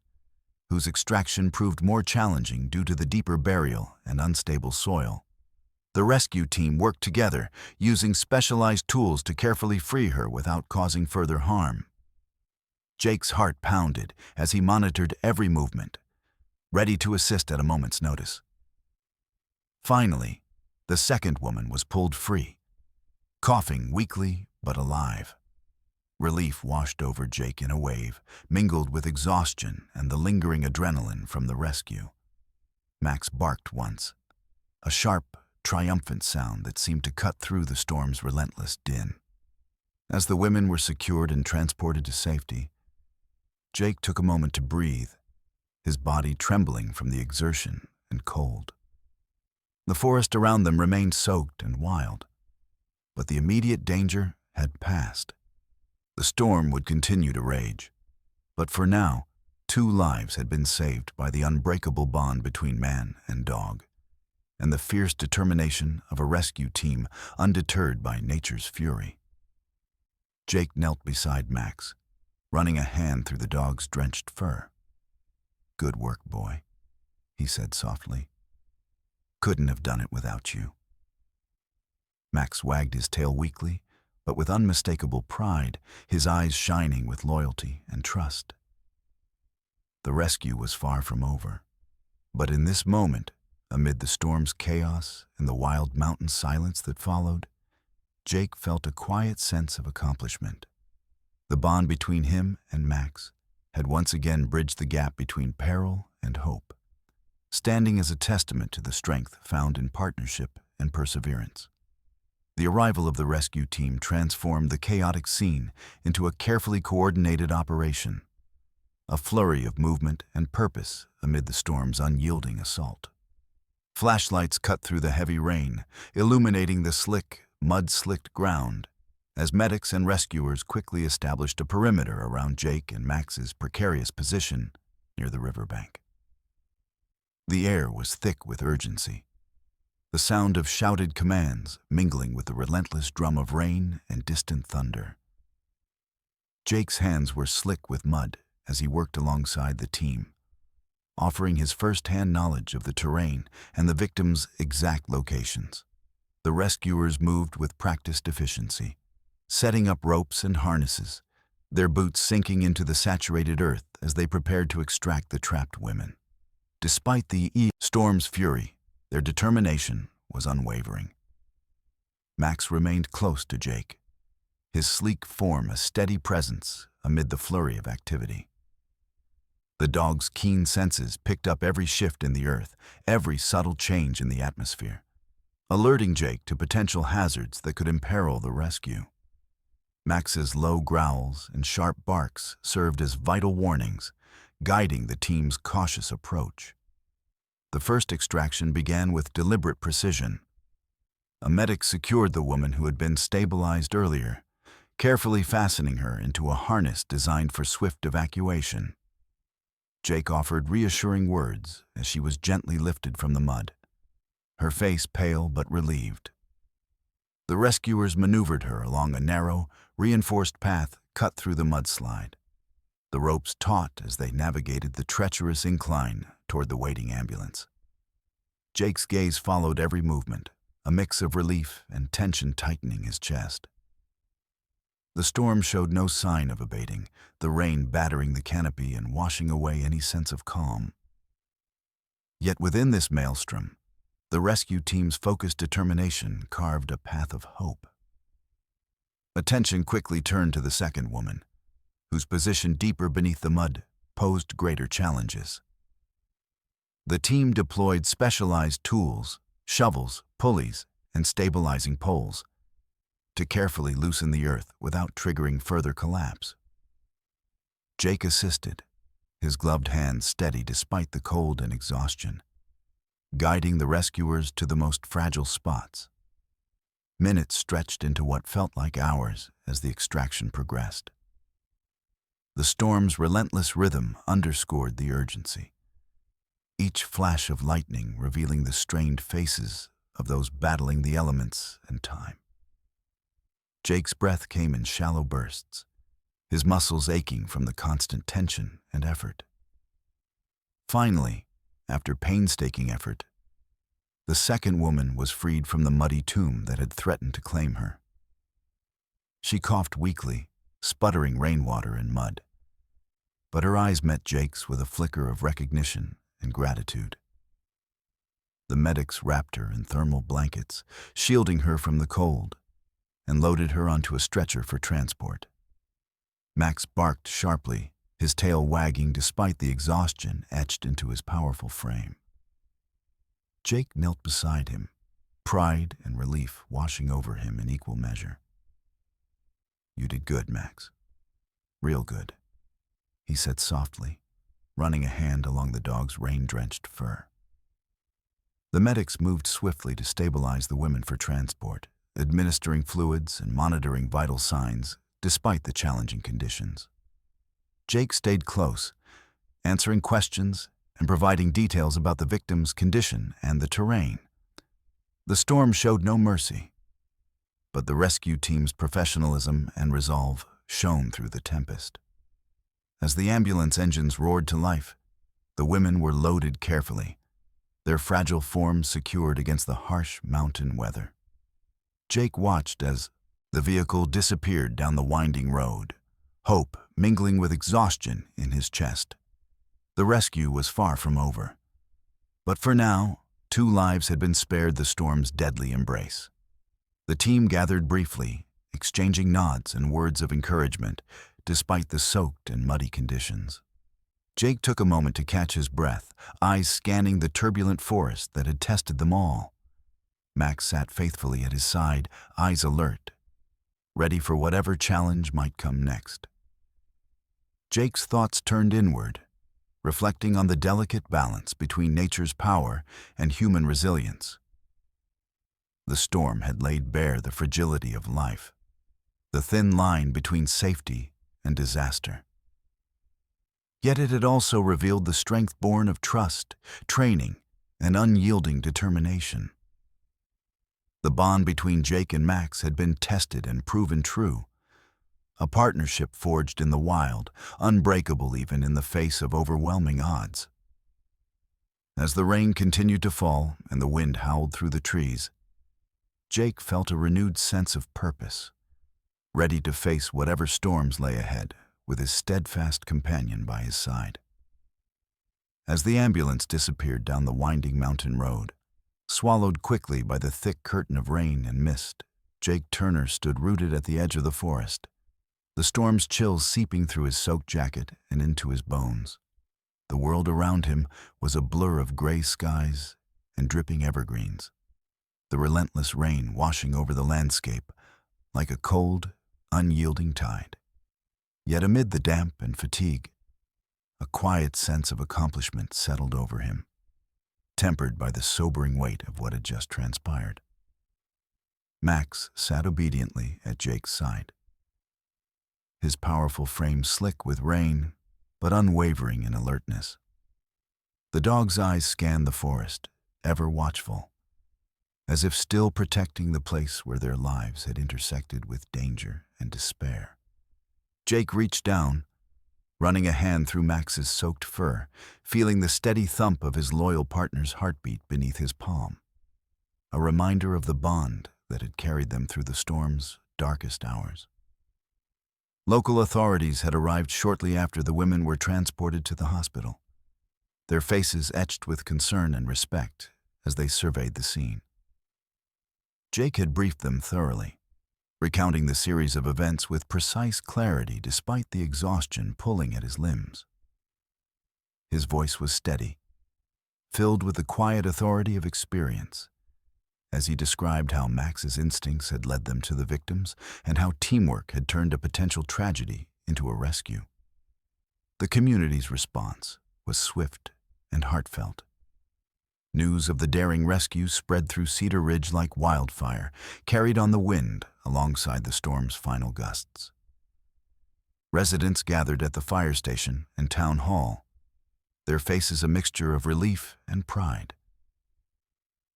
whose extraction proved more challenging due to the deeper burial and unstable soil. The rescue team worked together, using specialized tools to carefully free her without causing further harm. Jake's heart pounded as he monitored every movement, ready to assist at a moment's notice. Finally, the second woman was pulled free, coughing weakly but alive. Relief washed over Jake in a wave, mingled with exhaustion and the lingering adrenaline from the rescue. Max barked once, a sharp, triumphant sound that seemed to cut through the storm's relentless din. As the women were secured and transported to safety, Jake took a moment to breathe, his body trembling from the exertion and cold. The forest around them remained soaked and wild, but the immediate danger had passed. The storm would continue to rage, but for now, 2 lives had been saved by the unbreakable bond between man and dog, and the fierce determination of a rescue team undeterred by nature's fury. Jake knelt beside Max, running a hand through the dog's drenched fur. "Good work, boy," he said softly. "Couldn't have done it without you." Max wagged his tail weakly, but with unmistakable pride, his eyes shining with loyalty and trust. The rescue was far from over, but in this moment, amid the storm's chaos and the wild mountain silence that followed, Jake felt a quiet sense of accomplishment. The bond between him and Max had once again bridged the gap between peril and hope, standing as a testament to the strength found in partnership and perseverance. The arrival of the rescue team transformed the chaotic scene into a carefully coordinated operation, a flurry of movement and purpose amid the storm's unyielding assault. Flashlights cut through the heavy rain, illuminating the slick, mud-slicked ground, as medics and rescuers quickly established a perimeter around Jake and Max's precarious position near the riverbank. The air was thick with urgency, the sound of shouted commands mingling with the relentless drum of rain and distant thunder. Jake's hands were slick with mud as he worked alongside the team, offering his first-hand knowledge of the terrain and the victims' exact locations. The rescuers moved with practiced efficiency, setting up ropes and harnesses, their boots sinking into the saturated earth as they prepared to extract the trapped women. Despite the storm's fury, their determination was unwavering. Max remained close to Jake, his sleek form a steady presence amid the flurry of activity. The dog's keen senses picked up every shift in the earth, every subtle change in the atmosphere, alerting Jake to potential hazards that could imperil the rescue. Max's low growls and sharp barks served as vital warnings, guiding the team's cautious approach. The first extraction began with deliberate precision. A medic secured the woman who had been stabilized earlier, carefully fastening her into a harness designed for swift evacuation. Jake offered reassuring words as she was gently lifted from the mud, her face pale but relieved. The rescuers maneuvered her along a narrow, reinforced path cut through the mudslide, the ropes taut as they navigated the treacherous incline toward the waiting ambulance. Jake's gaze followed every movement, a mix of relief and tension tightening his chest. The storm showed no sign of abating, the rain battering the canopy and washing away any sense of calm. Yet within this maelstrom, the rescue team's focused determination carved a path of hope. Attention quickly turned to the second woman, whose position deeper beneath the mud posed greater challenges. The team deployed specialized tools, shovels, pulleys, and stabilizing poles to carefully loosen the earth without triggering further collapse. Jake assisted, his gloved hands steady despite the cold and exhaustion, guiding the rescuers to the most fragile spots. Minutes stretched into what felt like hours as the extraction progressed. The storm's relentless rhythm underscored the urgency, each flash of lightning revealing the strained faces of those battling the elements and time. Jake's breath came in shallow bursts, his muscles aching from the constant tension and effort. Finally, after painstaking effort, the second woman was freed from the muddy tomb that had threatened to claim her. She coughed weakly, sputtering rainwater and mud, but her eyes met Jake's with a flicker of recognition and gratitude. The medics wrapped her in thermal blankets, shielding her from the cold, and loaded her onto a stretcher for transport. Max barked sharply, his tail wagging despite the exhaustion etched into his powerful frame. Jake knelt beside him, pride and relief washing over him in equal measure. "You did good, Max. Real good," he said softly, running a hand along the dog's rain-drenched fur. The medics moved swiftly to stabilize the women for transport, administering fluids and monitoring vital signs despite the challenging conditions. Jake stayed close, answering questions and providing details about the victim's condition and the terrain. The storm showed no mercy. but the rescue team's professionalism and resolve shone through the tempest. As the ambulance engines roared to life, the women were loaded carefully, their fragile forms secured against the harsh mountain weather. Jake watched as the vehicle disappeared down the winding road, hope mingling with exhaustion in his chest. The rescue was far from over. But for now, 2 lives had been spared the storm's deadly embrace. The team gathered briefly, exchanging nods and words of encouragement, despite the soaked and muddy conditions. Jake took a moment to catch his breath, eyes scanning the turbulent forest that had tested them all. Max sat faithfully at his side, eyes alert, ready for whatever challenge might come next. Jake's thoughts turned inward, reflecting on the delicate balance between nature's power and human resilience. The storm had laid bare the fragility of life, the thin line between safety and disaster. Yet it had also revealed the strength born of trust, training, and unyielding determination. The bond between Jake and Max had been tested and proven true, a partnership forged in the wild, unbreakable even in the face of overwhelming odds. As the rain continued to fall and the wind howled through the trees, Jake felt a renewed sense of purpose, ready to face whatever storms lay ahead with his steadfast companion by his side. As the ambulance disappeared down the winding mountain road, swallowed quickly by the thick curtain of rain and mist, Jake Turner stood rooted at the edge of the forest, the storm's chills seeping through his soaked jacket and into his bones. The world around him was a blur of gray skies and dripping evergreens, the relentless rain washing over the landscape like a cold, unyielding tide. Yet amid the damp and fatigue, a quiet sense of accomplishment settled over him, tempered by the sobering weight of what had just transpired. Max sat obediently at Jake's side, his powerful frame slick with rain, but unwavering in alertness. The dog's eyes scanned the forest, ever watchful, as if still protecting the place where their lives had intersected with danger and despair. Jake reached down, running a hand through Max's soaked fur, feeling the steady thump of his loyal partner's heartbeat beneath his palm, a reminder of the bond that had carried them through the storm's darkest hours. Local authorities had arrived shortly after the women were transported to the hospital, their faces etched with concern and respect as they surveyed the scene. Jake had briefed them thoroughly, recounting the series of events with precise clarity despite the exhaustion pulling at his limbs. His voice was steady, filled with the quiet authority of experience, as he described how Max's instincts had led them to the victims and how teamwork had turned a potential tragedy into a rescue. The community's response was swift and heartfelt. News of the daring rescue spread through Cedar Ridge like wildfire, carried on the wind alongside the storm's final gusts. Residents gathered at the fire station and town hall, their faces a mixture of relief and pride,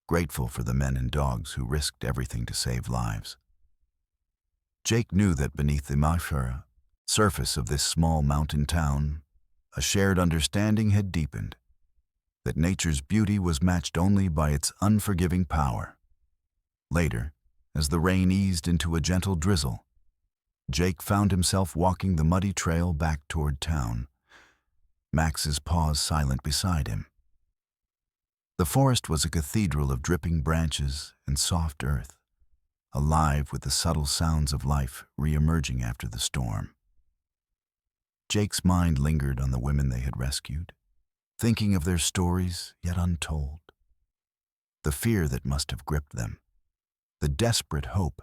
grateful for the men and dogs who risked everything to save lives. Jake knew that beneath the mafia's surface of this small mountain town, a shared understanding had deepened, that nature's beauty was matched only by its unforgiving power. Later, as the rain eased into a gentle drizzle, Jake found himself walking the muddy trail back toward town, Max's paws silent beside him. The forest was a cathedral of dripping branches and soft earth, alive with the subtle sounds of life re-emerging after the storm. Jake's mind lingered on the women they had rescued, thinking of their stories yet untold, the fear that must have gripped them, the desperate hope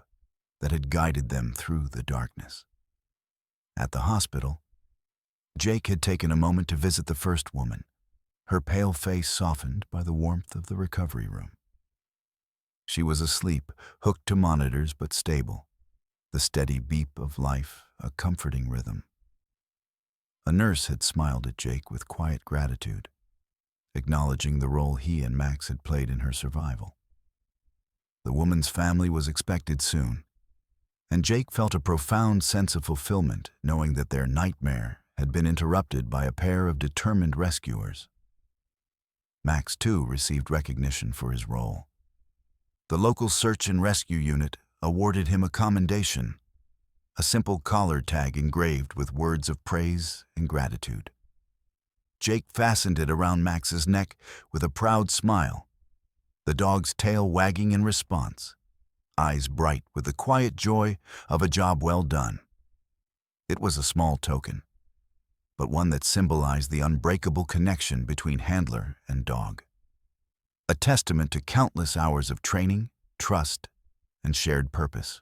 that had guided them through the darkness. At the hospital, Jake had taken a moment to visit the first woman, her pale face softened by the warmth of the recovery room. She was asleep, hooked to monitors but stable, the steady beep of life a comforting rhythm. A nurse had smiled at Jake with quiet gratitude, acknowledging the role he and Max had played in her survival. The woman's family was expected soon, and Jake felt a profound sense of fulfillment knowing that their nightmare had been interrupted by a pair of determined rescuers. Max, too, received recognition for his role. The local search and rescue unit awarded him a commendation, a simple collar tag engraved with words of praise and gratitude. Jake fastened it around Max's neck with a proud smile, the dog's tail wagging in response, eyes bright with the quiet joy of a job well done. It was a small token, but one that symbolized the unbreakable connection between handler and dog. A testament to countless hours of training, trust, and shared purpose.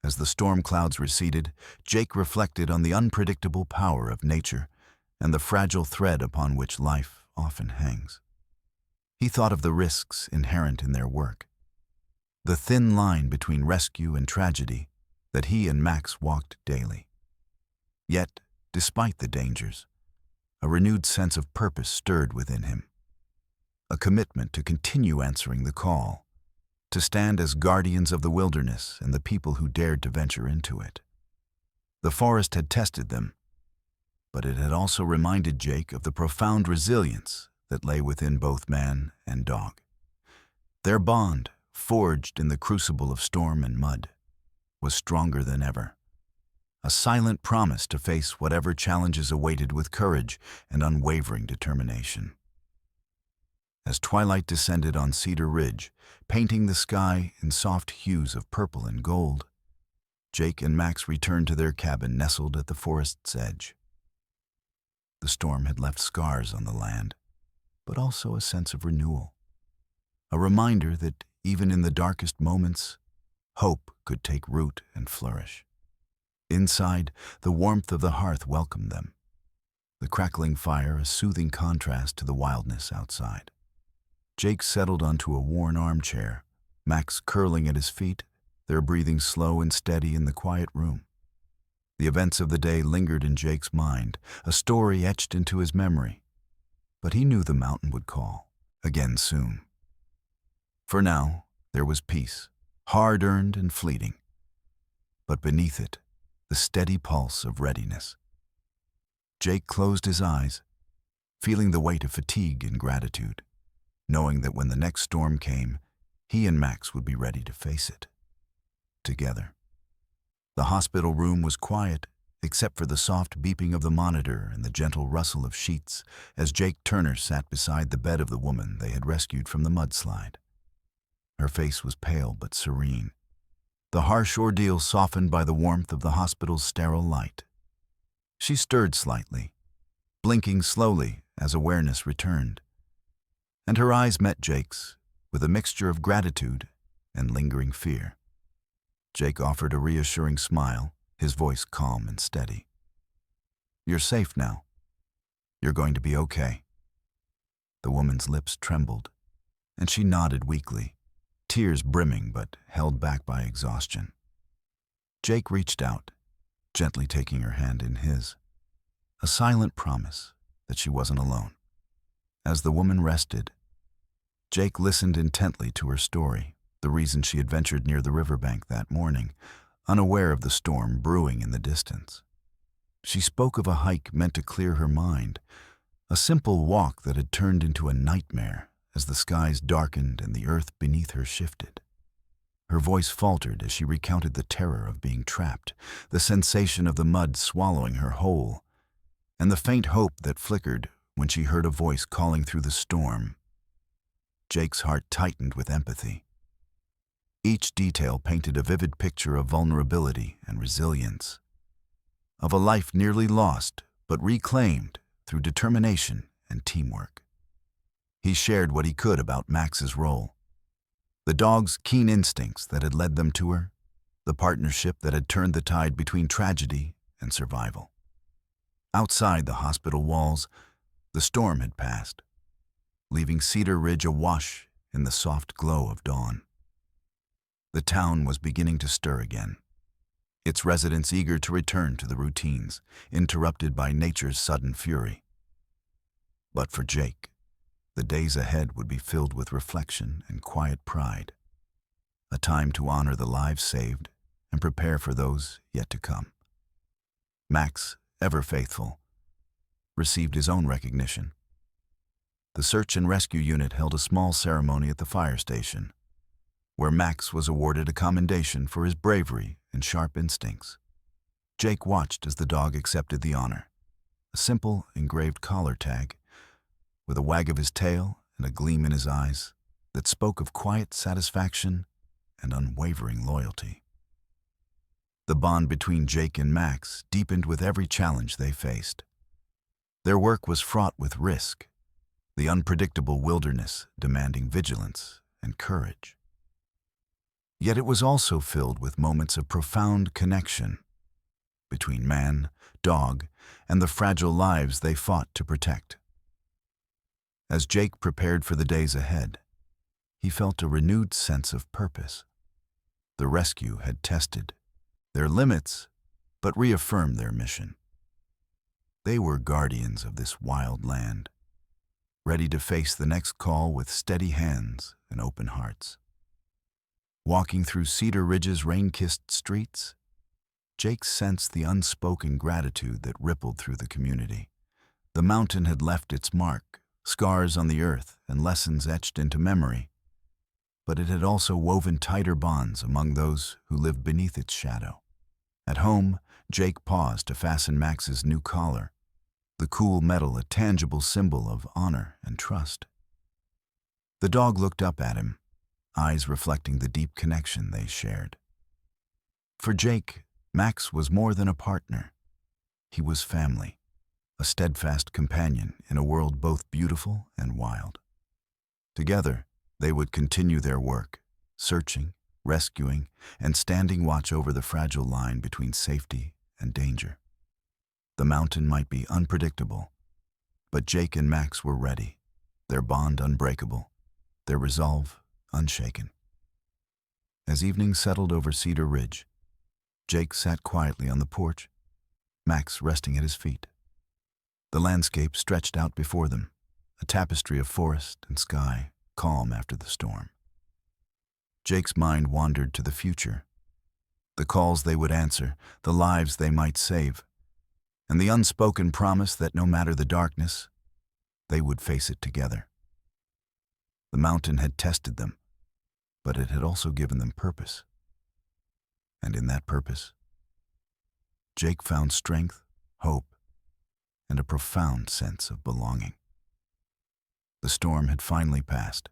As the storm clouds receded, Jake reflected on the unpredictable power of nature and the fragile thread upon which life often hangs. He thought of the risks inherent in their work, the thin line between rescue and tragedy that he and Max walked daily. Yet, despite the dangers, a renewed sense of purpose stirred within him, a commitment to continue answering the call, to stand as guardians of the wilderness and the people who dared to venture into it. The forest had tested them, but it had also reminded Jake of the profound resilience that lay within both man and dog. Their bond, forged in the crucible of storm and mud, was stronger than ever, a silent promise to face whatever challenges awaited with courage and unwavering determination. As twilight descended on Cedar Ridge, painting the sky in soft hues of purple and gold, Jake and Max returned to their cabin nestled at the forest's edge. The storm had left scars on the land, but also a sense of renewal, a reminder that even in the darkest moments, hope could take root and flourish. Inside, the warmth of the hearth welcomed them, the crackling fire a soothing contrast to the wildness outside. Jake settled onto a worn armchair, Max curling at his feet, their breathing slow and steady in the quiet room. The events of the day lingered in Jake's mind, a story etched into his memory. But he knew the mountain would call, again soon. For now, there was peace, hard-earned and fleeting. But beneath it, the steady pulse of readiness. Jake closed his eyes, feeling the weight of fatigue and gratitude, knowing that when the next storm came, he and Max would be ready to face it. Together. The hospital room was quiet, except for the soft beeping of the monitor and the gentle rustle of sheets as Jake Turner sat beside the bed of the woman they had rescued from the mudslide. Her face was pale but serene, the harsh ordeal softened by the warmth of the hospital's sterile light. She stirred slightly, blinking slowly as awareness returned, and her eyes met Jake's with a mixture of gratitude and lingering fear. Jake offered a reassuring smile, his voice calm and steady. "You're safe now. You're going to be okay." The woman's lips trembled, and she nodded weakly, tears brimming but held back by exhaustion. Jake reached out, gently taking her hand in his, a silent promise that she wasn't alone. As the woman rested, Jake listened intently to her story, the reason she had ventured near the riverbank that morning, unaware of the storm brewing in the distance. She spoke of a hike meant to clear her mind, a simple walk that had turned into a nightmare as the skies darkened and the earth beneath her shifted. Her voice faltered as she recounted the terror of being trapped, the sensation of the mud swallowing her whole, and the faint hope that flickered when she heard a voice calling through the storm. Jake's heart tightened with empathy. Each detail painted a vivid picture of vulnerability and resilience, of a life nearly lost but reclaimed through determination and teamwork. He shared what he could about Max's role, the dog's keen instincts that had led them to her, the partnership that had turned the tide between tragedy and survival. Outside the hospital walls, the storm had passed, leaving Cedar Ridge awash in the soft glow of dawn. The town was beginning to stir again, its residents eager to return to the routines, interrupted by nature's sudden fury. But for Jake, the days ahead would be filled with reflection and quiet pride, a time to honor the lives saved and prepare for those yet to come. Max, ever faithful, received his own recognition. The search and rescue unit held a small ceremony at the fire station, where Max was awarded a commendation for his bravery and sharp instincts. Jake watched as the dog accepted the honor, a simple engraved collar tag, with a wag of his tail and a gleam in his eyes that spoke of quiet satisfaction and unwavering loyalty. The bond between Jake and Max deepened with every challenge they faced. Their work was fraught with risk, the unpredictable wilderness demanding vigilance and courage. Yet it was also filled with moments of profound connection between man, dog, and the fragile lives they fought to protect. As Jake prepared for the days ahead, he felt a renewed sense of purpose. The rescue had tested their limits, but reaffirmed their mission. They were guardians of this wild land, ready to face the next call with steady hands and open hearts. Walking through Cedar Ridge's rain-kissed streets, Jake sensed the unspoken gratitude that rippled through the community. The mountain had left its mark, scars on the earth and lessons etched into memory, but it had also woven tighter bonds among those who lived beneath its shadow. At home, Jake paused to fasten Max's new collar, the cool metal a tangible symbol of honor and trust. The dog looked up at him, eyes reflecting the deep connection they shared. For Jake, Max was more than a partner. He was family, a steadfast companion in a world both beautiful and wild. Together, they would continue their work, searching, rescuing, and standing watch over the fragile line between safety and danger. The mountain might be unpredictable, but Jake and Max were ready, their bond unbreakable, their resolve unshaken. As evening settled over Cedar Ridge, Jake sat quietly on the porch, Max resting at his feet. The landscape stretched out before them, a tapestry of forest and sky, calm after the storm. Jake's mind wandered to the future, the calls they would answer, the lives they might save, and the unspoken promise that no matter the darkness, they would face it together. The mountain had tested them, but it had also given them purpose. And in that purpose, Jake found strength, hope, and a profound sense of belonging. The storm had finally passed,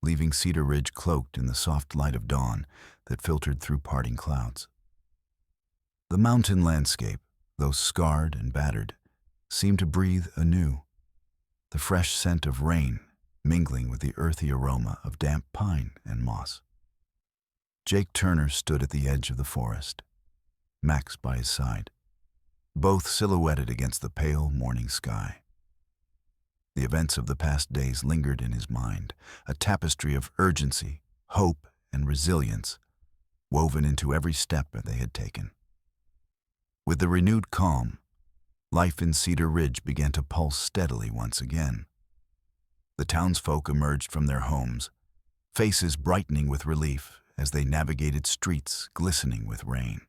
leaving Cedar Ridge cloaked in the soft light of dawn that filtered through parting clouds. The mountain landscape, though scarred and battered, seemed to breathe anew, the fresh scent of rain mingling with the earthy aroma of damp pine and moss. Jake Turner stood at the edge of the forest, Max by his side, both silhouetted against the pale morning sky. The events of the past days lingered in his mind, a tapestry of urgency, hope, and resilience woven into every step that they had taken. With the renewed calm, life in Cedar Ridge began to pulse steadily once again. The townsfolk emerged from their homes, faces brightening with relief as they navigated streets glistening with rain.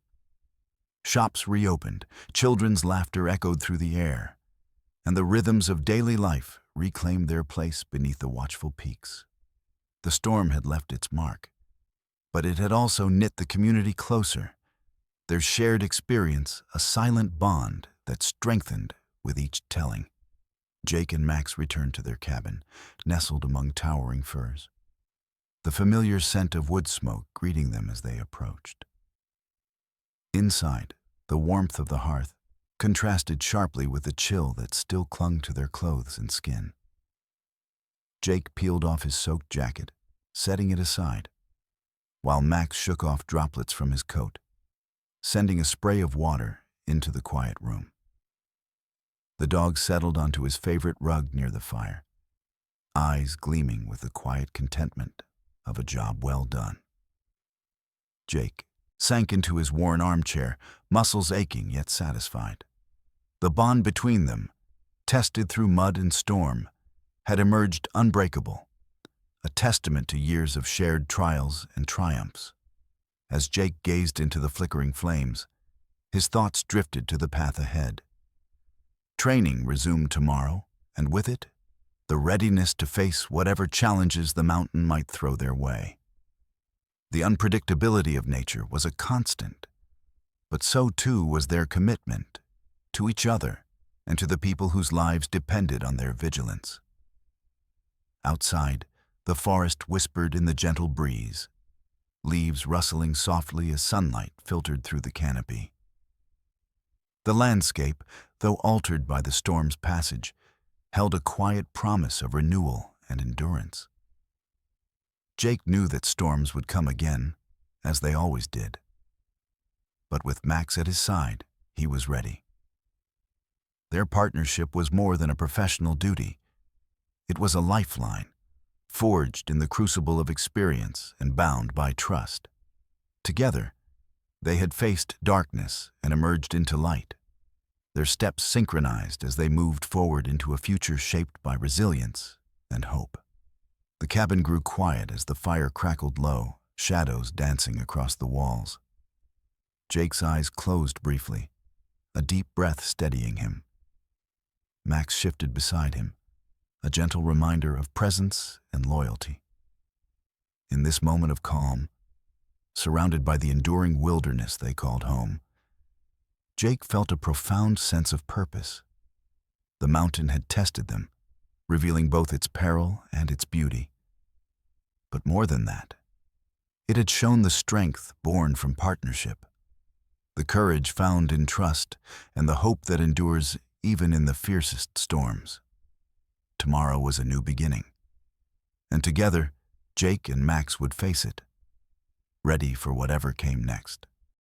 Shops reopened, children's laughter echoed through the air, and the rhythms of daily life reclaimed their place beneath the watchful peaks. The storm had left its mark, but it had also knit the community closer, their shared experience a silent bond that strengthened with each telling. Jake and Max returned to their cabin, nestled among towering firs, the familiar scent of wood smoke greeting them as they approached. Inside, the warmth of the hearth contrasted sharply with the chill that still clung to their clothes and skin. Jake peeled off his soaked jacket, setting it aside, while Max shook off droplets from his coat, sending a spray of water into the quiet room. The dog settled onto his favorite rug near the fire, eyes gleaming with the quiet contentment of a job well done. Jake sank into his worn armchair, muscles aching yet satisfied. The bond between them, tested through mud and storm, had emerged unbreakable, a testament to years of shared trials and triumphs. As Jake gazed into the flickering flames, his thoughts drifted to the path ahead. Training resumed tomorrow, and with it, the readiness to face whatever challenges the mountain might throw their way. The unpredictability of nature was a constant, but so too was their commitment to each other and to the people whose lives depended on their vigilance. Outside, the forest whispered in the gentle breeze, leaves rustling softly as sunlight filtered through the canopy. The landscape, though altered by the storm's passage, held a quiet promise of renewal and endurance. Jake knew that storms would come again, as they always did. But with Max at his side, he was ready. Their partnership was more than a professional duty. It was a lifeline, forged in the crucible of experience and bound by trust. Together, they had faced darkness and emerged into light, their steps synchronized as they moved forward into a future shaped by resilience and hope. The cabin grew quiet as the fire crackled low, shadows dancing across the walls. Jake's eyes closed briefly, a deep breath steadying him. Max shifted beside him, a gentle reminder of presence and loyalty. In this moment of calm, surrounded by the enduring wilderness they called home, Jake felt a profound sense of purpose. The mountain had tested them, revealing both its peril and its beauty. But more than that, it had shown the strength born from partnership, the courage found in trust, and the hope that endures even in the fiercest storms. Tomorrow was a new beginning, and together, Jake and Max would face it, ready for whatever came next.